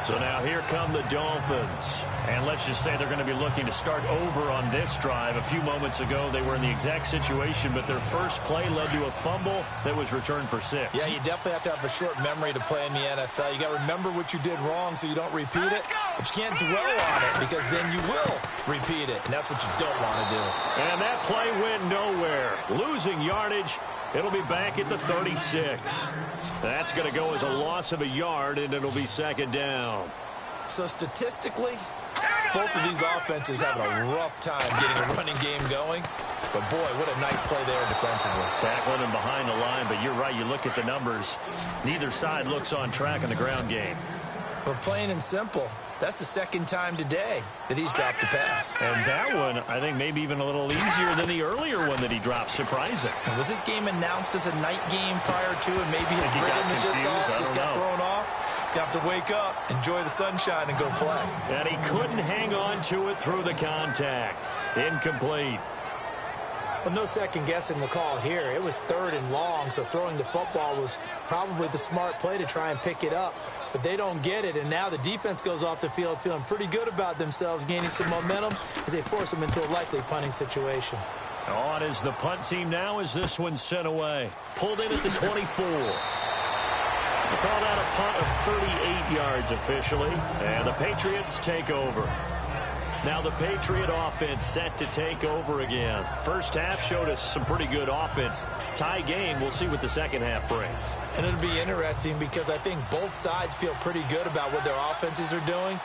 So now here come the Dolphins. And let's just say they're going to be looking to start over on this drive. A few moments ago, they were in the exact situation, but their first play led to a fumble that was returned for 6. Yeah, you definitely have to have a short memory to play in the NFL. You got to remember what you did wrong so you don't repeat it, but you can't dwell on it because then you will repeat it, and that's what you don't want to do. And that play went nowhere. Losing yardage. It'll be back at the 36. That's going to go as a loss of a yard, and it'll be second down. So statistically, both of these offenses having a rough time getting a running game going. But, boy, what a nice play there defensively. Tackling him behind the line, but you're right. You look at the numbers. Neither side looks on track in the ground game. But plain and simple, that's the second time today that he's dropped a pass. And that one, I think, maybe even a little easier than the earlier one that he dropped. Surprising. Was this game announced as a night game prior to, and maybe his rhythm is just off? He's got thrown off. He's got to wake up, enjoy the sunshine, and go play. And he couldn't hang on to it through the contact. Incomplete. Well, no second guessing the call here. It was 3rd and long, so throwing the football was probably the smart play to try and pick it up. But they don't get it, and now the defense goes off the field feeling pretty good about themselves, gaining some momentum as they force them into a likely punting situation. On is the punt team now as this one's sent away. Pulled in at the 24. They called out a punt of 38 yards officially, and the Patriots take over. Now the Patriot offense set to take over again. First half showed us some pretty good offense. Tie game, we'll see what the second half brings. And it'll be interesting because I think both sides feel pretty good about what their offenses are doing.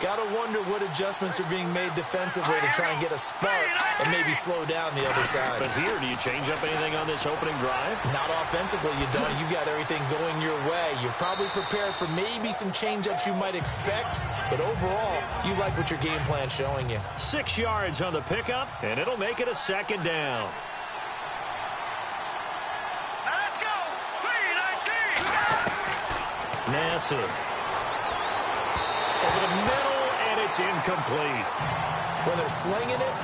Got to wonder what adjustments are being made defensively to try and get a spark and maybe slow down the other side. But here, do you change up anything on this opening drive? Not offensively, you don't. You got everything going your way. You're probably prepared for maybe some change-ups you might expect, but overall, you like what your game plan's showing you. 6 yards on the pickup, and it'll make it a second down. Let's go. 3-19. Nassib. Over the middle, and it's incomplete. When they're slinging it,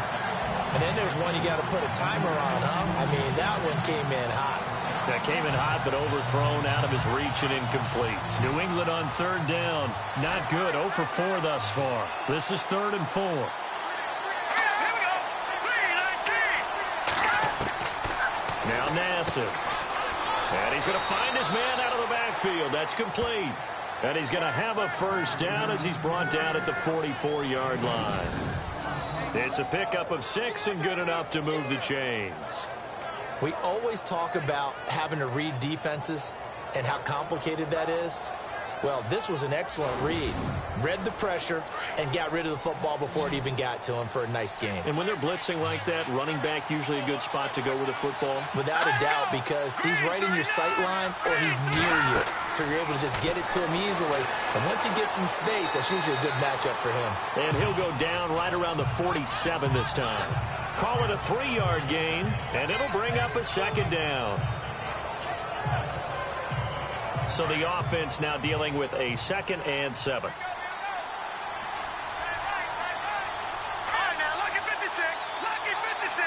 and then there's one you got to put a timer on, huh? I mean, that one came in hot. That came in hot, but overthrown out of his reach and incomplete. New England on 3rd down. Not good. 0 for 4 thus far. This is 3rd and 4. Here we go. 3-19. Now Nassib. And he's going to find his man out of the backfield. That's complete. And he's going to have a first down as he's brought down at the 44-yard line. It's a pickup of 6 and good enough to move the chains. We always talk about having to read defenses and how complicated that is. Well, this was an excellent read. Read the pressure and got rid of the football before it even got to him for a nice game. And when they're blitzing like that, running back usually a good spot to go with the football? Without a doubt, because he's right in your sight line or he's near you. So you're able to just get it to him easily. And once he gets in space, that's usually a good matchup for him. And he'll go down right around the 47 this time. Call it a 3-yard gain, and it'll bring up a second down. So the offense now dealing with a 2nd and 7. All right, now, lucky 56. Lucky 56.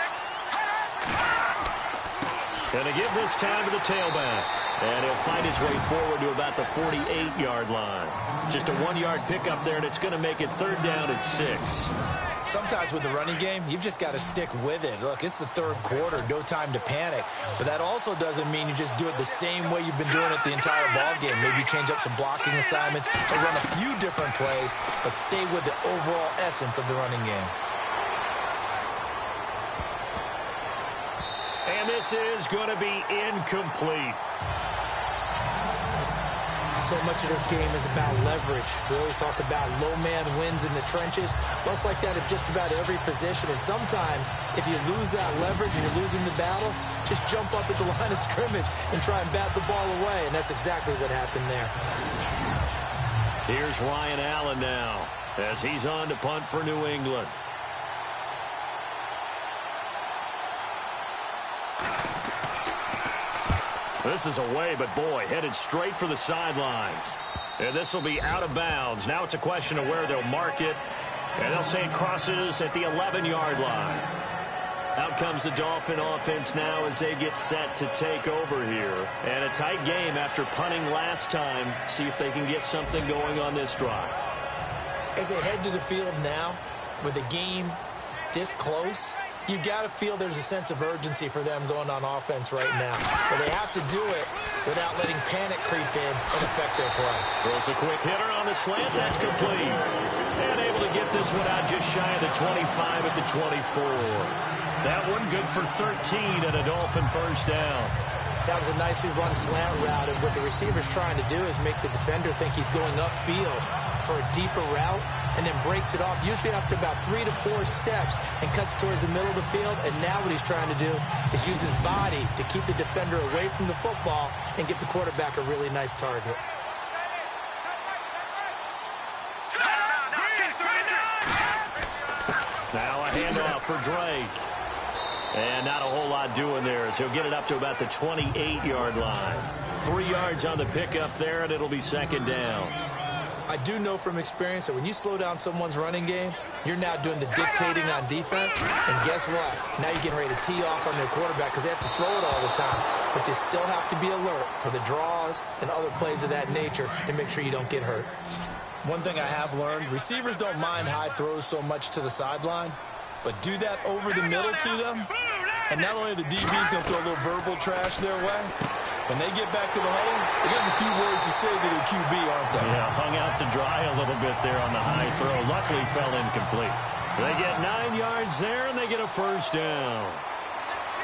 Going to give this time to the tailback. And he'll find his way forward to about the 48-yard line. Just a 1-yard pickup there, and it's going to make it 3rd down at 6. Sometimes with the running game, you've just got to stick with it. Look, it's the 3rd quarter, no time to panic. But that also doesn't mean you just do it the same way you've been doing it the entire ball game. Maybe change up some blocking assignments or run a few different plays, but stay with the overall essence of the running game. And this is going to be incomplete. So much of this game is about leverage. We always talk about low man wins in the trenches. Well, it's like that at just about every position. And sometimes, if you lose that leverage and you're losing the battle, just jump up at the line of scrimmage and try and bat the ball away, and that's exactly what happened there. Here's Ryan Allen now as he's on to punt for New England. This is away, but boy, headed straight for the sidelines. And this will be out of bounds. Now it's a question of where they'll mark it. And they'll say it crosses at the 11-yard line. Out comes the Dolphin offense now as they get set to take over here. And a tight game after punting last time. See if they can get something going on this drive. As they head to the field now, with the game this close, you've got to feel there's a sense of urgency for them going on offense right now. But they have to do it without letting panic creep in and affect their play. Throws a quick hitter on the slant. That's complete. And able to get this one out just shy of the 25 at the 24. That one good for 13 and a Dolphin first down. That was a nicely run slant route, and what the receiver's trying to do is make the defender think he's going upfield for a deeper route, and then breaks it off, usually after about 3 to 4 steps, and cuts towards the middle of the field. And now what he's trying to do is use his body to keep the defender away from the football and get the quarterback a really nice target. Now a handoff for Drake. And not a whole lot doing there as he'll get it up to about the 28-yard line. 3 yards on the pickup there, and it'll be second down. I do know from experience that when you slow down someone's running game, you're now doing the dictating on defense. And guess what? Now you're getting ready to tee off on their quarterback because they have to throw it all the time. But you still have to be alert for the draws and other plays of that nature to make sure you don't get hurt. One thing I have learned, receivers don't mind high throws so much to the sideline, but do that over the middle to them, and not only the DB's going to throw a little verbal trash their way, when they get back to the huddle, they got a few words to say to their QB, aren't they? Yeah, hung out to dry a little bit there on the high throw. Luckily fell incomplete. They get 9 yards there, and they get a first down.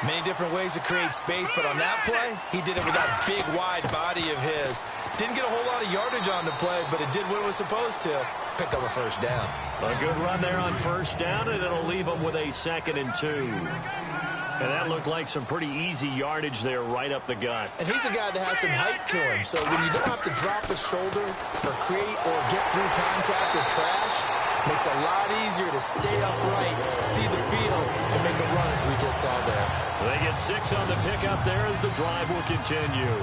Many different ways to create space, but on that play, he did it with that big, wide body of his. Didn't get a whole lot of yardage on the play, but it did what it was supposed to. Picked up a first down. A good run there on first down, and it'll leave them with a 2nd and 2. And that looked like some pretty easy yardage there right up the gut. And he's a guy that has some height to him, so when you don't have to drop a shoulder or create or get through contact or trash, makes it a lot easier to stay upright, see the field, and make a run as we just saw there. They get 6 on the pickup there as the drive will continue.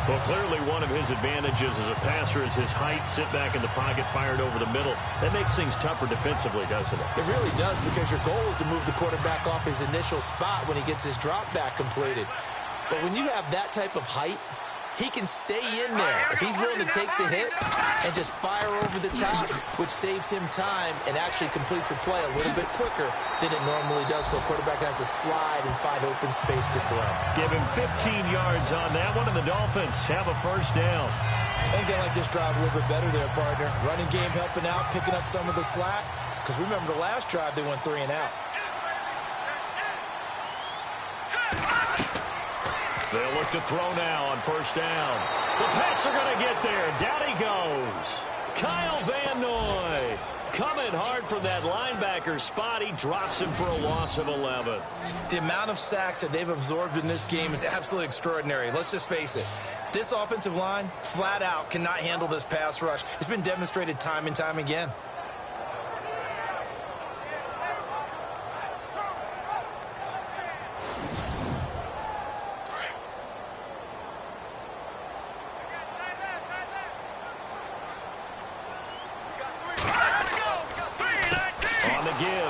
Well, clearly one of his advantages as a passer is his height, sit back in the pocket, fired over the middle. That makes things tougher defensively, doesn't it? It really does, because your goal is to move the quarterback off his initial spot when he gets his drop back completed. But when you have that type of height, he can stay in there if he's willing to take the hits and just fire over the top, which saves him time and actually completes a play a little bit quicker than it normally does for a quarterback who has to slide and find open space to throw. Give him 15 yards on that one, and the Dolphins have a first down. I think they like this drive a little bit better there, partner. Running game helping out, picking up some of the slack. Because remember the last drive, they went 3 and out. They'll look to throw now on first down. The Pats are going to get there. Down he goes. Kyle Van Noy coming hard from that linebacker spot. He drops him for a loss of 11. The amount of sacks that they've absorbed in this game is absolutely extraordinary. Let's just face it. This offensive line, flat out, cannot handle this pass rush. It's been demonstrated time and time again.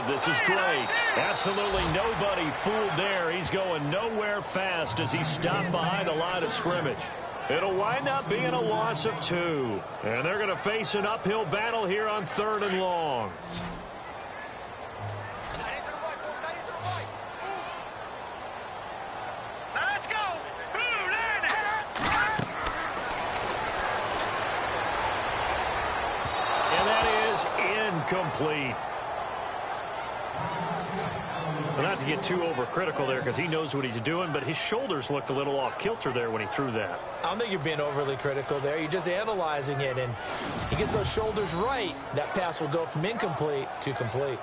This is Drake. Absolutely nobody fooled there. He's going nowhere fast as he stopped behind the line of scrimmage. It'll wind up being a loss of 2. And they're going to face an uphill battle here on 3rd and long. Let's go. And that is incomplete. Well, not to get too overcritical there because he knows what he's doing, but his shoulders looked a little off kilter there when he threw that. I don't think you're being overly critical there. You're just analyzing it, and he gets those shoulders right. That pass will go from incomplete to complete.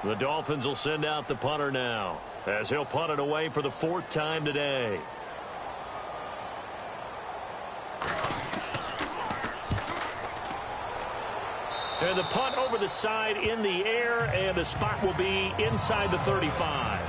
The Dolphins will send out the punter now. as he'll punt it away for the 4th time today. And the punt over the side in the air, and the spot will be inside the 35.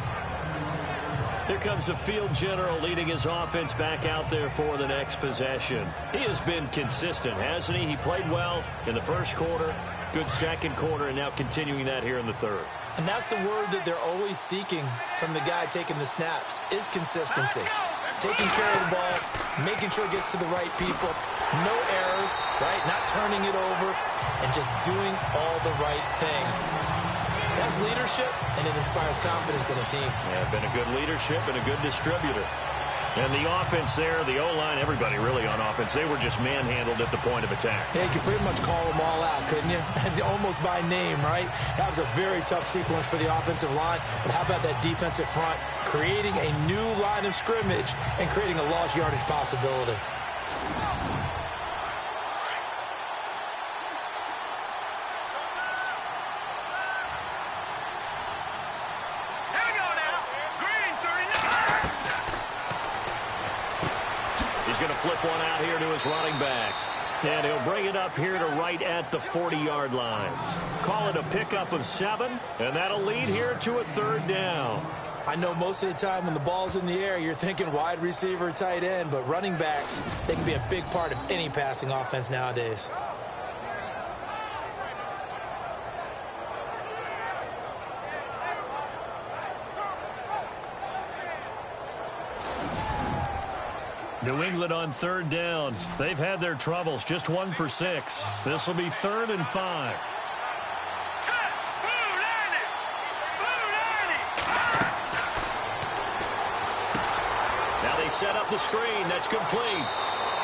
Here comes the field general leading his offense back out there for the next possession. He has been consistent, hasn't he? He played well in the first quarter, good second quarter, and now continuing that here in the third. And that's the word that they're always seeking from the guy taking the snaps, is consistency. Taking care of the ball, making sure it gets to the right people, no errors, right? Not turning it over, and just doing all the right things. That's leadership, and it inspires confidence in a team. Yeah, been a good leadership and a good distributor. And the offense there, the O-line, everybody really on offense, they were just manhandled at the point of attack. Yeah, you could pretty much call them all out, couldn't you? Almost by name, right? That was a very tough sequence for the offensive line. But how about that defensive front? Creating a new line of scrimmage and creating a lost yardage possibility. Flip one out here to his running back. And he'll bring it up here to right at the 40-yard line. Call it a pickup of 7, and that'll lead here to a 3rd down. I know most of the time when the ball's in the air, you're thinking wide receiver, tight end, but running backs, they can be a big part of any passing offense nowadays. New England on 3rd down. They've had their troubles. Just 1 for 6. This will be 3rd and 5. Now they set up the screen. That's complete.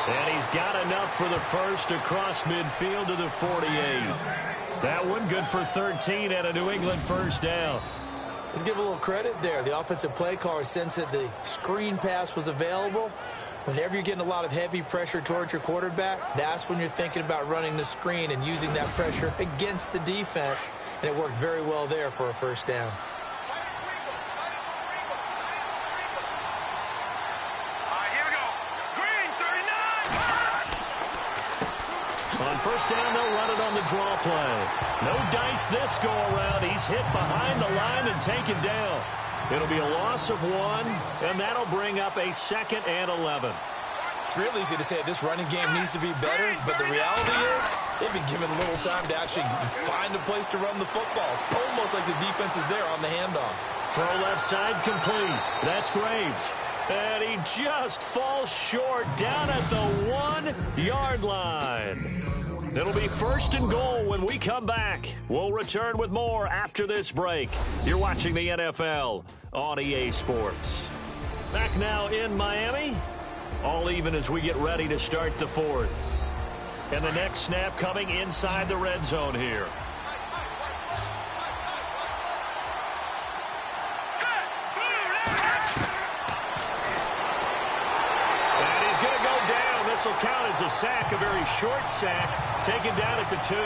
And he's got enough for the first across midfield to the 48. That one good for 13 and a New England 1st down. Let's give a little credit there. The offensive play caller sensed that the screen pass was available. Whenever you're getting a lot of heavy pressure towards your quarterback, that's when you're thinking about running the screen and using that pressure against the defense. And it worked very well there for a 1st down. Here we go. Green, 39. On 1st down, they'll run it on the draw play. No dice this go around. He's hit behind the line and taken down. It'll be a loss of 1, and that'll bring up a 2nd and 11. It's real easy to say this running game needs to be better, but the reality is they've been given little time to actually find a place to run the football. It's almost like the defense is there on the handoff. Throw left side complete. That's Graves. And he just falls short down at the 1-yard line. It'll be 1st and goal when we come back. We'll return with more after this break. You're watching the NFL on EA Sports. Back now in Miami. All even as we get ready to start the 4th. And the next snap coming inside the red zone here. And he's going to go down. This will count as a sack, a very short sack, taken down at the 2.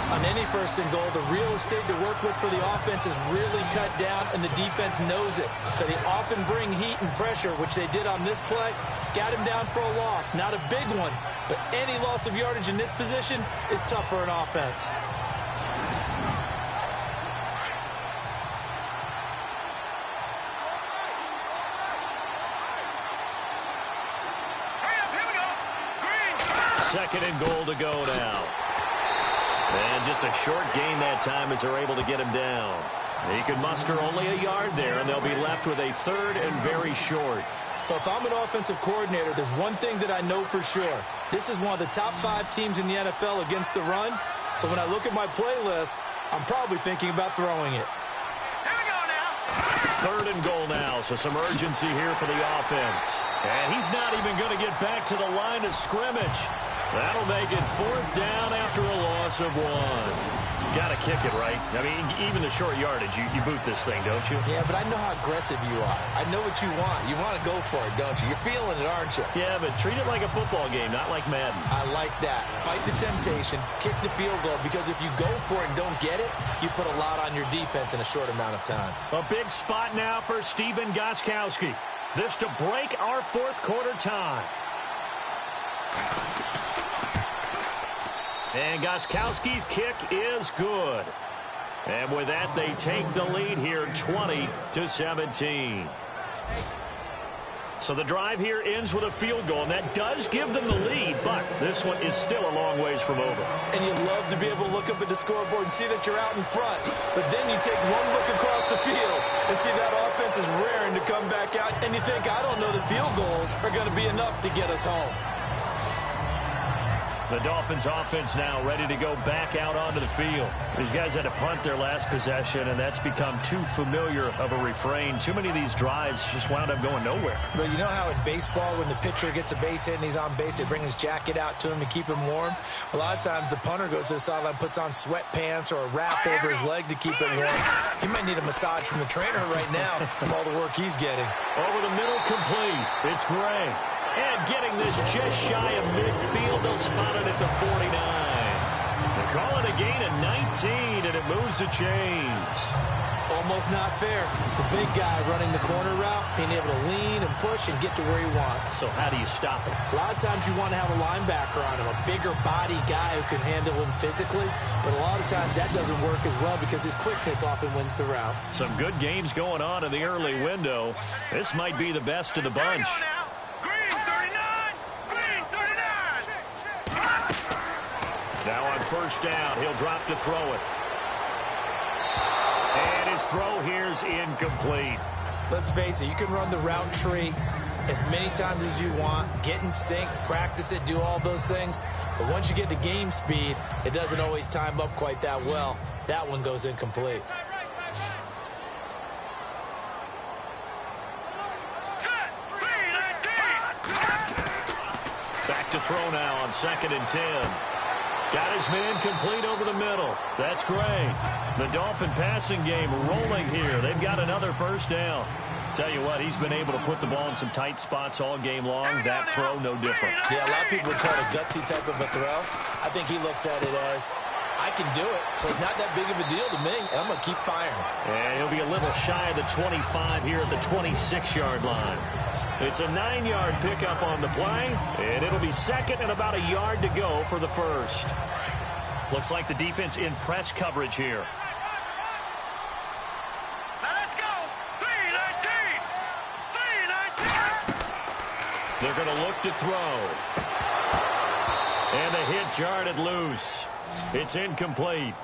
On any 1st and goal, the real estate to work with for the offense is really cut down, and the defense knows it. So they often bring heat and pressure, which they did on this play. Got him down for a loss. Not a big one, but any loss of yardage in this position is tough for an offense. Second and goal to go now. And just a short gain that time as they're able to get him down. He could muster only a yard there, and they'll be left with a 3rd and very short. So if I'm an offensive coordinator, there's one thing that I know for sure. This is one of the top 5 teams in the NFL against the run. So when I look at my playlist, I'm probably thinking about throwing it. Here we go now. 3rd and goal now, so some urgency here for the offense. And he's not even going to get back to the line of scrimmage. That'll make it 4th down after a loss of 1. Got to kick it, right? I mean, even the short yardage, you boot this thing, don't you? Yeah, but I know how aggressive you are. I know what you want. You want to go for it, don't you? You're feeling it, aren't you? Yeah, but treat it like a football game, not like Madden. I like that. Fight the temptation, kick the field goal, because if you go for it and don't get it, you put a lot on your defense in a short amount of time. A big spot now for Stephen Gostkowski. This to break our 4th quarter tie. And Gostkowski's kick is good. And with that, they take the lead here 20-17. So the drive here ends with a field goal, and that does give them the lead, but this one is still a long ways from over. And you love to be able to look up at the scoreboard and see that you're out in front. But then you take one look across the field and see that offense is raring to come back out, and you think, I don't know that field goals are going to be enough to get us home. The Dolphins offense now ready to go back out onto the field. These guys had to punt their last possession, and that's become too familiar of a refrain. Too many of these drives just wound up going nowhere. But you know how in baseball, when the pitcher gets a base hit and he's on base, they bring his jacket out to him to keep him warm? A lot of times the punter goes to the sideline, puts on sweatpants or a wrap over his leg to keep it warm. He might need a massage from the trainer right now from all the work he's getting. Over the middle, complete. It's Gray. And getting this just shy of midfield, they'll spot it at the 49. They call it a gain of 19, and it moves the chains. Almost not fair. The big guy running the corner route, being able to lean and push and get to where he wants. So how do you stop him? A lot of times you want to have a linebacker on him, a bigger body guy who can handle him physically. But a lot of times that doesn't work as well because his quickness often wins the route. Some good games going on in the early window. This might be the best of the bunch. Now on 1st down, he'll drop to throw it. And his throw here's incomplete. Let's face it, you can run the route tree as many times as you want, get in sync, practice it, do all those things. But once you get to game speed, it doesn't always time up quite that well. That one goes incomplete. Back to throw now on 2nd and 10. Got his man complete over the middle. That's great. The Dolphin passing game rolling here. They've got another 1st down. Tell you what, he's been able to put the ball in some tight spots all game long. That throw, no different. Yeah, a lot of people would call it a gutsy type of a throw. I think he looks at it as, I can do it, so it's not that big of a deal to me, and I'm going to keep firing. And he'll be a little shy of the 25 here at the 26-yard line. It's a 9-yard pickup on the play, and it'll be 2nd and about a yard to go for the 1st. Looks like the defense in press coverage here. Now let's go. 3-19. They're going to look to throw. And the hit jarred loose. It's incomplete.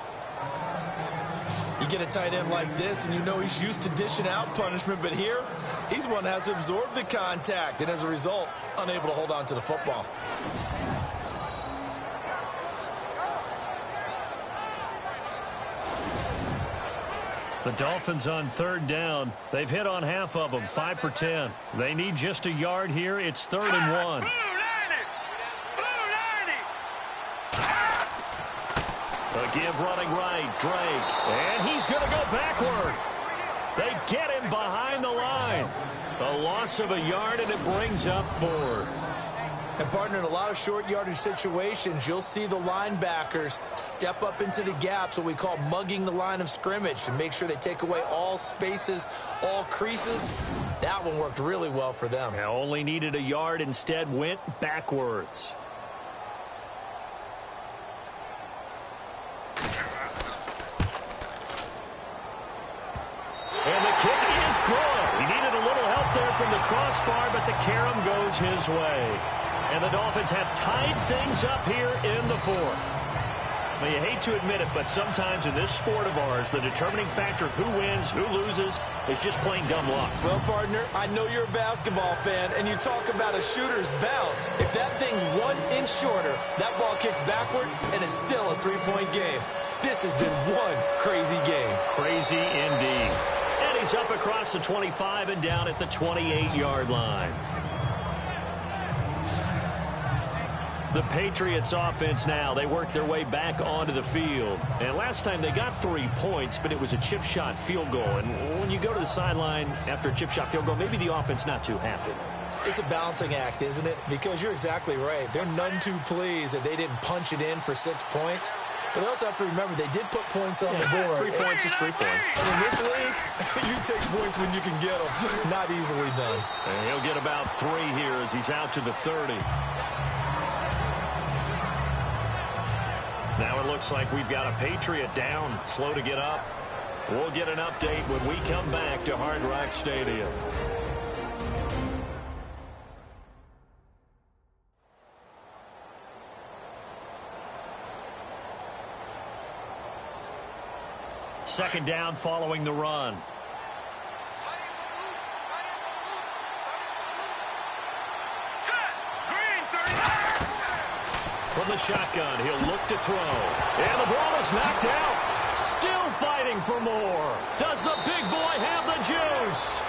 You get a tight end like this, and you know he's used to dishing out punishment, but here, he's one that has to absorb the contact, and as a result, unable to hold on to the football. The Dolphins on 3rd down. They've hit on half of them, 5 for 10. They need just a yard here. It's 3rd and 1. A give running right, Drake. And he's going to go backward. They get him behind the line. A loss of a yard, and it brings up 4th. And, partner, in a lot of short yardage situations, you'll see the linebackers step up into the gaps, what we call mugging the line of scrimmage, to make sure they take away all spaces, all creases. That one worked really well for them. Now only needed a yard, instead went backwards. And the kick is good. He needed a little help there from the crossbar, but the carom goes his way. And the Dolphins have tied things up here in the 4th. Now, you hate to admit it, but sometimes in this sport of ours, the determining factor of who wins, who loses, is just plain dumb luck. Well, partner, I know you're a basketball fan, and you talk about a shooter's bounce. If that thing's 1 inch shorter, that ball kicks backward, and it's still a 3-point game. This has been one crazy game. Crazy indeed. And he's up across the 25 and down at the 28-yard line. The Patriots offense now, they worked their way back onto the field. And last time they got 3 points, but it was a chip shot field goal. And when you go to the sideline after a chip shot field goal, maybe the offense not too happy. It's a balancing act, isn't it? Because you're exactly right. They're none too pleased that they didn't punch it in for 6 points. But they also have to remember they did put points on the board. 3 points is 3 points. And in this league, you take points when you can get them. Not easily done. And he'll get about 3 here as he's out to the 30. Now it looks like we've got a Patriot down, slow to get up. We'll get an update when we come back to Hard Rock Stadium. Second down following the run. From the shotgun, he'll look to throw. And the ball is knocked out. Still fighting for more. Does the big boy have the juice?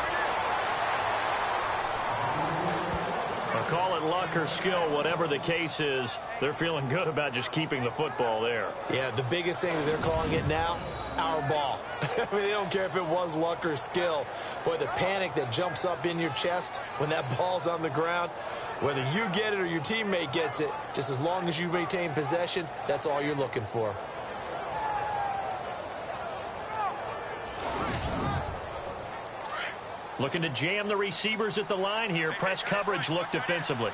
Call it luck or skill, whatever the case is, they're feeling good about just keeping the football there. Yeah, the biggest thing that they're calling it now, our ball. I mean, they don't care if it was luck or skill. Boy, the panic that jumps up in your chest when that ball's on the ground, whether you get it or your teammate gets it, just as long as you maintain possession, that's all you're looking for. Looking to jam the receivers at the line here. Press coverage look defensively.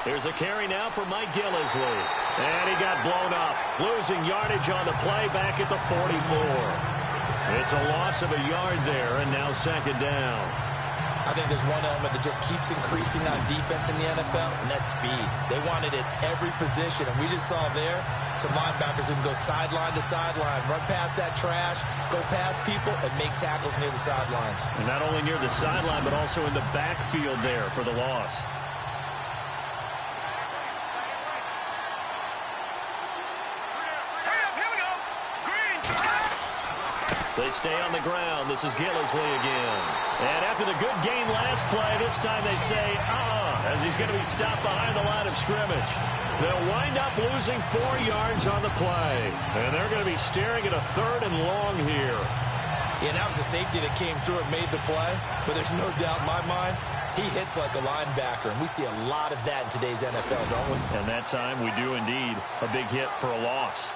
Here's a carry now for Mike Gillisley. And he got blown up. Losing yardage on the play back at the 44. It's a loss of a yard there, and now second down. I think there's one element that just keeps increasing on defense in the NFL, and that's speed. They want it at every position, and we just saw there some linebackers who can go sideline to sideline, run past that trash, go past people, and make tackles near the sidelines. And not only near the sideline, but also in the backfield there for the loss. They stay on the ground. This is Gillisley again. And after the good gain last play, this time they say, as he's going to be stopped behind the line of scrimmage. They'll wind up losing 4 yards on the play. And they're going to be staring at a 3rd and long here. Yeah, that was a safety that came through and made the play. But there's no doubt in my mind, he hits like a linebacker. And we see a lot of that in today's NFL, don't we? And that time we do indeed. A big hit for a loss.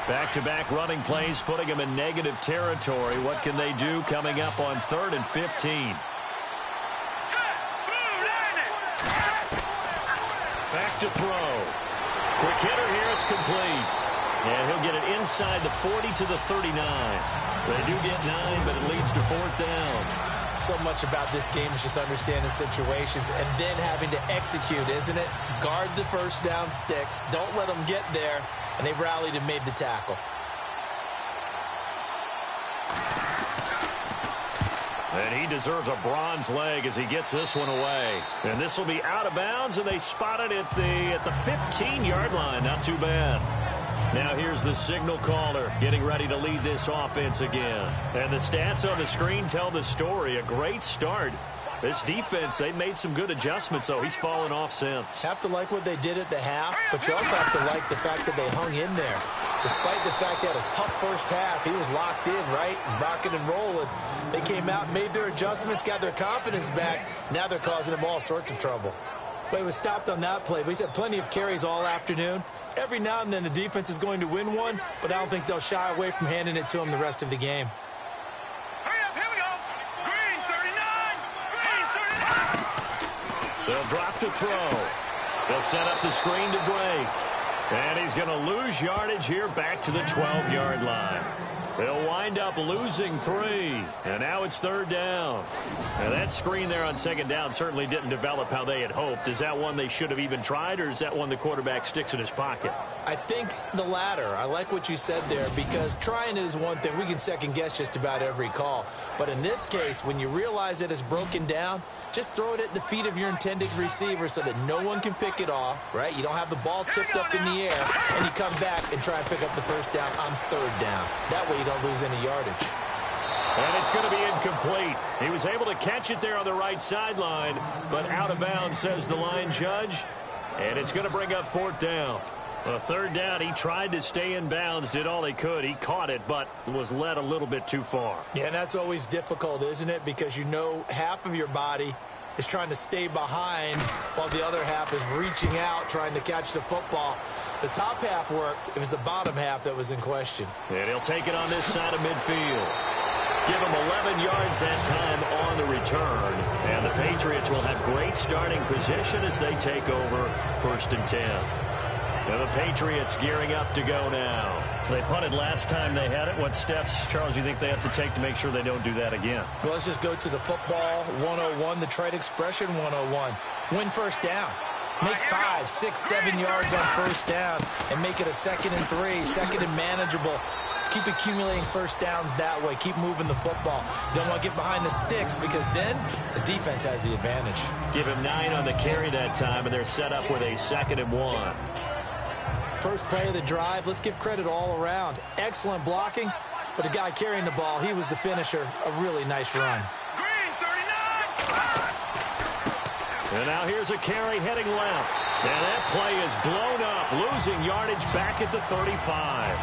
Back-to-back running plays, putting them in negative territory. What can they do coming up on 3rd and 15? Back to throw. Quick hitter here, it's complete. And he'll get it inside the 40 to the 39. They do get 9, but it leads to 4th down. So much about this game is just understanding situations and then having to execute, isn't it? Guard the first down sticks. Don't let them get there. And they rallied and made the tackle. And he deserves a bronze leg as he gets this one away. And this will be out of bounds, and they spot it at the 15-yard line. Not too bad. Now here's the signal caller getting ready to lead this offense again. And the stats on the screen tell the story. A great start. This defense, they made some good adjustments, though. He's fallen off since. Have to like what they did at the half, but you also have to like the fact that they hung in there. Despite the fact they had a tough first half, he was locked in, right? Rocking and rolling. They came out, made their adjustments, got their confidence back. Now they're causing him all sorts of trouble. But he was stopped on that play, but he's had plenty of carries all afternoon. Every now and then the defense is going to win one, but I don't think they'll shy away from handing it to him the rest of the game. They'll drop to throw. They'll set up the screen to Drake. And he's going to lose yardage here back to the 12-yard line. They'll wind up losing 3. And now it's 3rd down. Now that screen there on 2nd down certainly didn't develop how they had hoped. Is that one they should have even tried, or is that one the quarterback sticks in his pocket? I think the latter. I like what you said there, because trying it is one thing. We can second-guess just about every call. But in this case, when you realize it is broken down, just throw it at the feet of your intended receiver so that no one can pick it off, right? You don't have the ball tipped up in the air, and you come back and try and pick up the first down on 3rd down. That way you don't lose any yardage. And it's going to be incomplete. He was able to catch it there on the right sideline, but out of bounds, says the line judge. And it's going to bring up 4th down. A 3rd down, he tried to stay in bounds, did all he could. He caught it, but was led a little bit too far. Yeah, and that's always difficult, isn't it? Because you know half of your body is trying to stay behind while the other half is reaching out, trying to catch the football. The top half worked. It was the bottom half that was in question. And he'll take it on this side of midfield. Give him 11 yards that time on the return. And the Patriots will have great starting position as they take over 1st and 10. Now the Patriots gearing up to go now. They punted last time they had it. What steps, Charles, you think they have to take to make sure they don't do that again? Well, let's just go to the football 101, the trade expression 101. Win 1st down. Make 5, 6, 7 yards on 1st down and make it a 2nd and 3, 2nd and manageable. Keep accumulating 1st downs that way. Keep moving the football. You don't want to get behind the sticks because then the defense has the advantage. Give him 9 on the carry that time, and they're set up with a 2nd and 1. First play of the drive, let's give credit all around. Excellent blocking, but the guy carrying the ball, he was the finisher. A really nice run. Green, 39. And now here's a carry heading left. And that play is blown up, losing yardage back at the 35.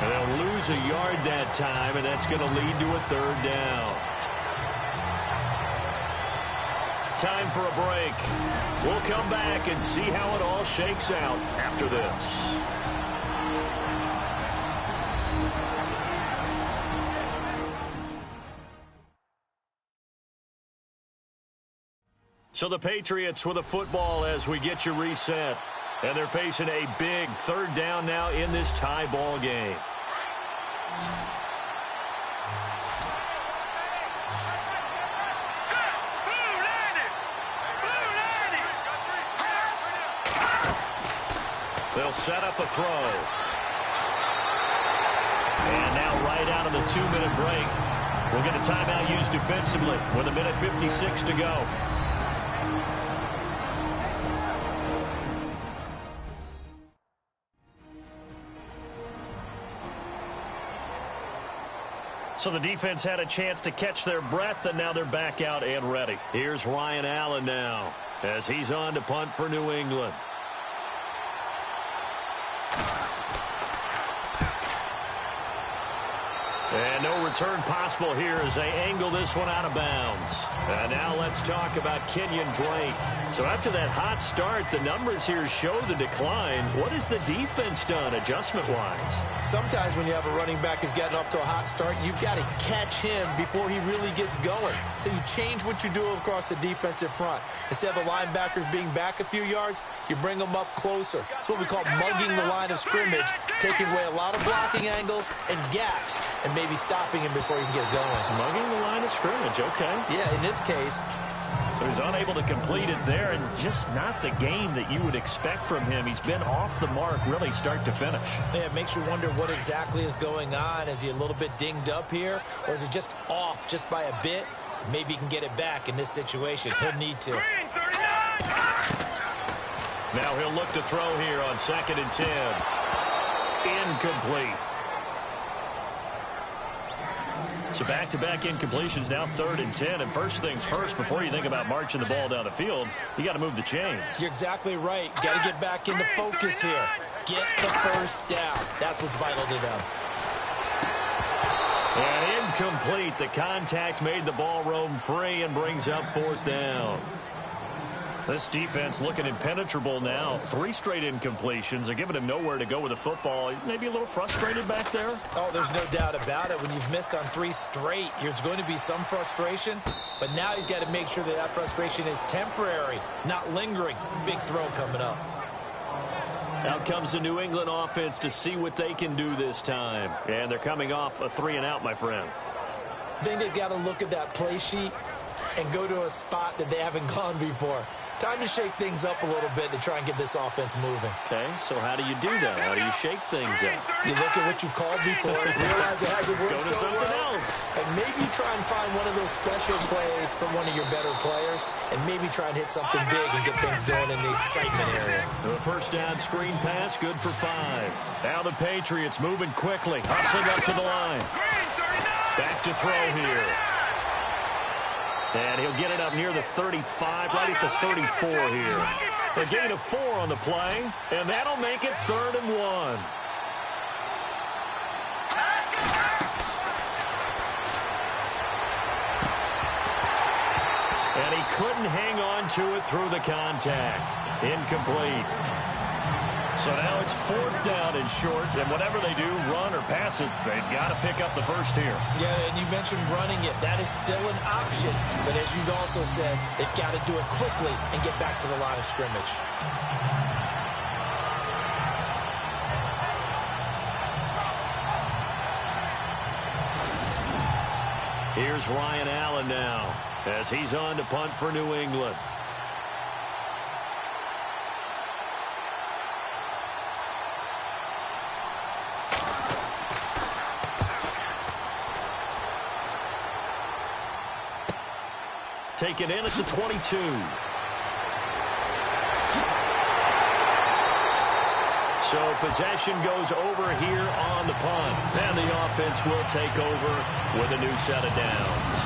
And they'll lose a yard that time, and that's going to lead to a 3rd down. Time for a break. We'll come back and see how it all shakes out after this. So the Patriots with a football as we get you reset. And they're facing a big 3rd down now in this tie ball game. They'll set up a throw. And now right out of the 2-minute break, we'll get a timeout used defensively with 1:56 to go. So the defense had a chance to catch their breath, and now they're back out and ready. Here's Ryan Allen now as he's on to punt for New England. And no return possible here as they angle this one out of bounds. And now let's talk about Kenyon Drake. So after that hot start, the numbers here show the decline. What has the defense done adjustment-wise? Sometimes when you have a running back who's gotten off to a hot start, you've got to catch him before he really gets going. So you change what you do across the defensive front. Instead of the linebackers being back a few yards, you bring them up closer. It's what we call mugging the line of scrimmage, taking away a lot of blocking angles and gaps, and maybe stopping him before he can get going. Mugging the line of scrimmage, okay. Yeah, in this case. So he's unable to complete it there, and just not the game that you would expect from him. He's been off the mark really start to finish. Yeah, it makes you wonder what exactly is going on. Is he a little bit dinged up here, or is it just off just by a bit? Maybe he can get it back in this situation. He'll need to. Now he'll look to throw here on 2nd and 10. Incomplete. So back-to-back incompletions, now 3rd and 10. And first things first, before you think about marching the ball down the field, you got to move the chains. You're exactly right. Got to get back into focus here. Get the 1st down. That's what's vital to them. And incomplete. The contact made the ball roam free and brings up 4th down. This defense looking impenetrable now. 3 straight incompletions. They're giving him nowhere to go with the football. Maybe a little frustrated back there. Oh, there's no doubt about it. When you've missed on 3 straight, there's going to be some frustration. But now he's got to make sure that that frustration is temporary, not lingering. Big throw coming up. Out comes the New England offense to see what they can do this time. And they're coming off a 3-and-out, my friend. I think they've got to look at that play sheet and go to a spot that they haven't gone before. Time to shake things up a little bit to try and get this offense moving. Okay, so how do you do that? How do you shake things up? You look at what you've called before and realize it hasn't worked so well. Go to something else. And maybe try and find one of those special plays from one of your better players, and maybe try and hit something big and get things going in the excitement area. The 1st down screen pass, good for 5. Now the Patriots moving quickly, hustling up to the line. Back to throw here. And he'll get it up near the 35, right at the 34 here. A gain of 4 on the play, and that'll make it 3rd and 1. And he couldn't hang on to it through the contact. Incomplete. So now it's 4th down and short, and whatever they do, run or pass it, they've got to pick up the first here. Yeah, and you mentioned running it. That is still an option. But as you've also said, they've got to do it quickly and get back to the line of scrimmage. Here's Ryan Allen now as he's on to punt for New England. Taken in at the 22. So possession goes over here on the punt. And the offense will take over with a new set of downs.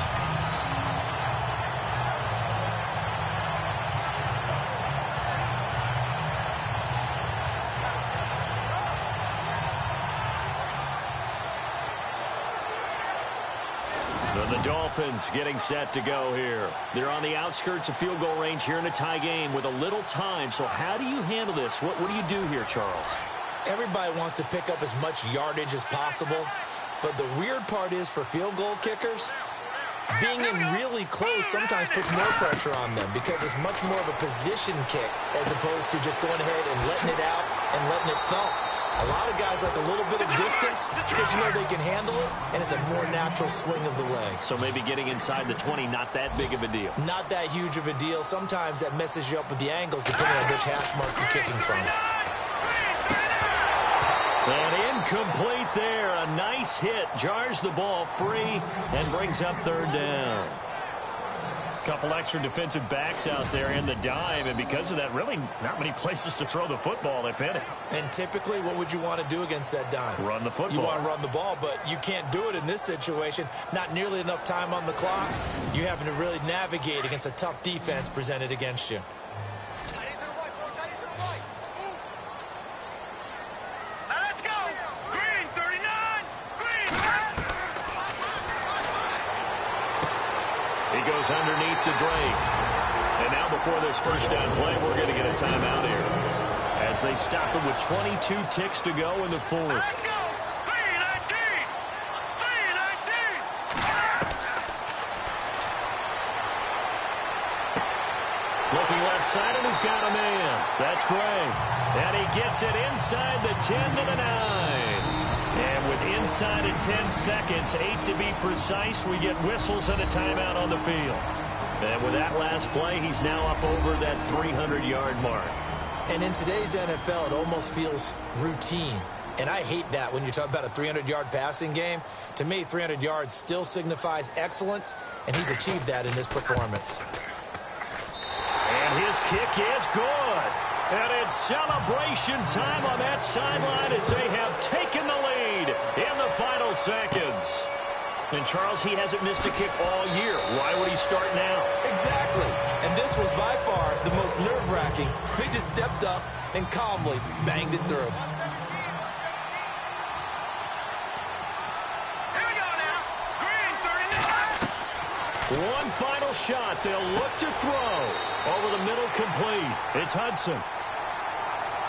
The Dolphins getting set to go here. They're on the outskirts of field goal range here in a tie game with a little time. So how do you handle this? What do you do here, Charles? Everybody wants to pick up as much yardage as possible. But the weird part is for field goal kickers, being in really close sometimes puts more pressure on them because it's much more of a position kick as opposed to just going ahead and letting it out and letting it thump. A lot of guys like a little bit of distance because you know they can handle it, and it's a more natural swing of the leg. So maybe getting inside the 20, not that big of a deal. Not that huge of a deal. Sometimes that messes you up with the angles depending on which hash mark you're kicking from. And incomplete there. A nice hit. Jars the ball free and brings up 3rd down. Couple extra defensive backs out there in the dime, and because of that, really not many places to throw the football, if any. And typically, what would you want to do against that dime? Run the football. You want to run the ball, but you can't do it in this situation. Not nearly enough time on the clock. You're having to really navigate against a tough defense presented against you. Let's go! Green, 39! Green! He goes underneath to Drake. And now before this first down play, we're going to get a timeout here as they stop it with 22 ticks to go in the 4th. Let's go! 319! 319! Looking left side, and he's got a man. That's Gray. And he gets it inside the 10 to the 9. And with inside of 10 seconds, 8 to be precise, we get whistles and a timeout on the field. And with that last play, he's now up over that 300-yard mark. And in today's NFL, it almost feels routine. And I hate that when you talk about a 300-yard passing game. To me, 300 yards still signifies excellence, and he's achieved that in this performance. And his kick is good. And it's celebration time on that sideline as they have taken the lead in the final seconds. And Charles, he hasn't missed a kick all year. Why would he start now? Exactly. And this was by far the most nerve-wracking. They just stepped up and calmly banged it through. Here we go now! Green, 39! One final shot. They'll look to throw. Over the middle, complete. It's Hudson.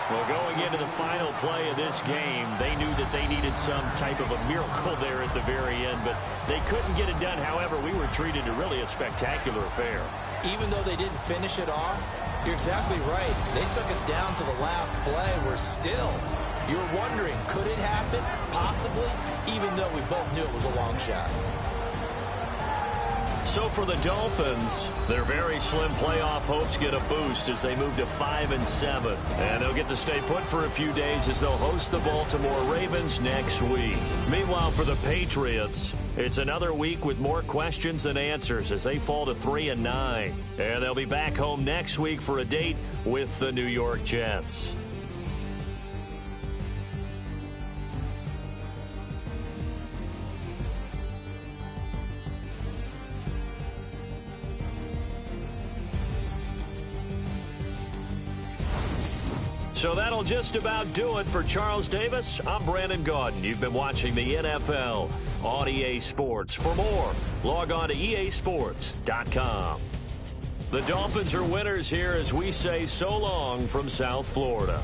Well, going into the final play of this game, they knew that they needed some type of a miracle there at the very end, but they couldn't get it done. However, we were treated to really a spectacular affair. Even though they didn't finish it off, you're exactly right. They took us down to the last play. We're still, you're wondering, could it happen? Possibly, even though we both knew it was a long shot. So for the Dolphins, their very slim playoff hopes get a boost as they move to 5-7. And they'll get to stay put for a few days as they'll host the Baltimore Ravens next week. Meanwhile, for the Patriots, it's another week with more questions than answers as they fall to 3-9. And they'll be back home next week for a date with the New York Jets. So that'll just about do it for Charles Davis. I'm Brandon Gaudin. You've been watching the NFL on EA Sports. For more, log on to easports.com. The Dolphins are winners here as we say so long from South Florida.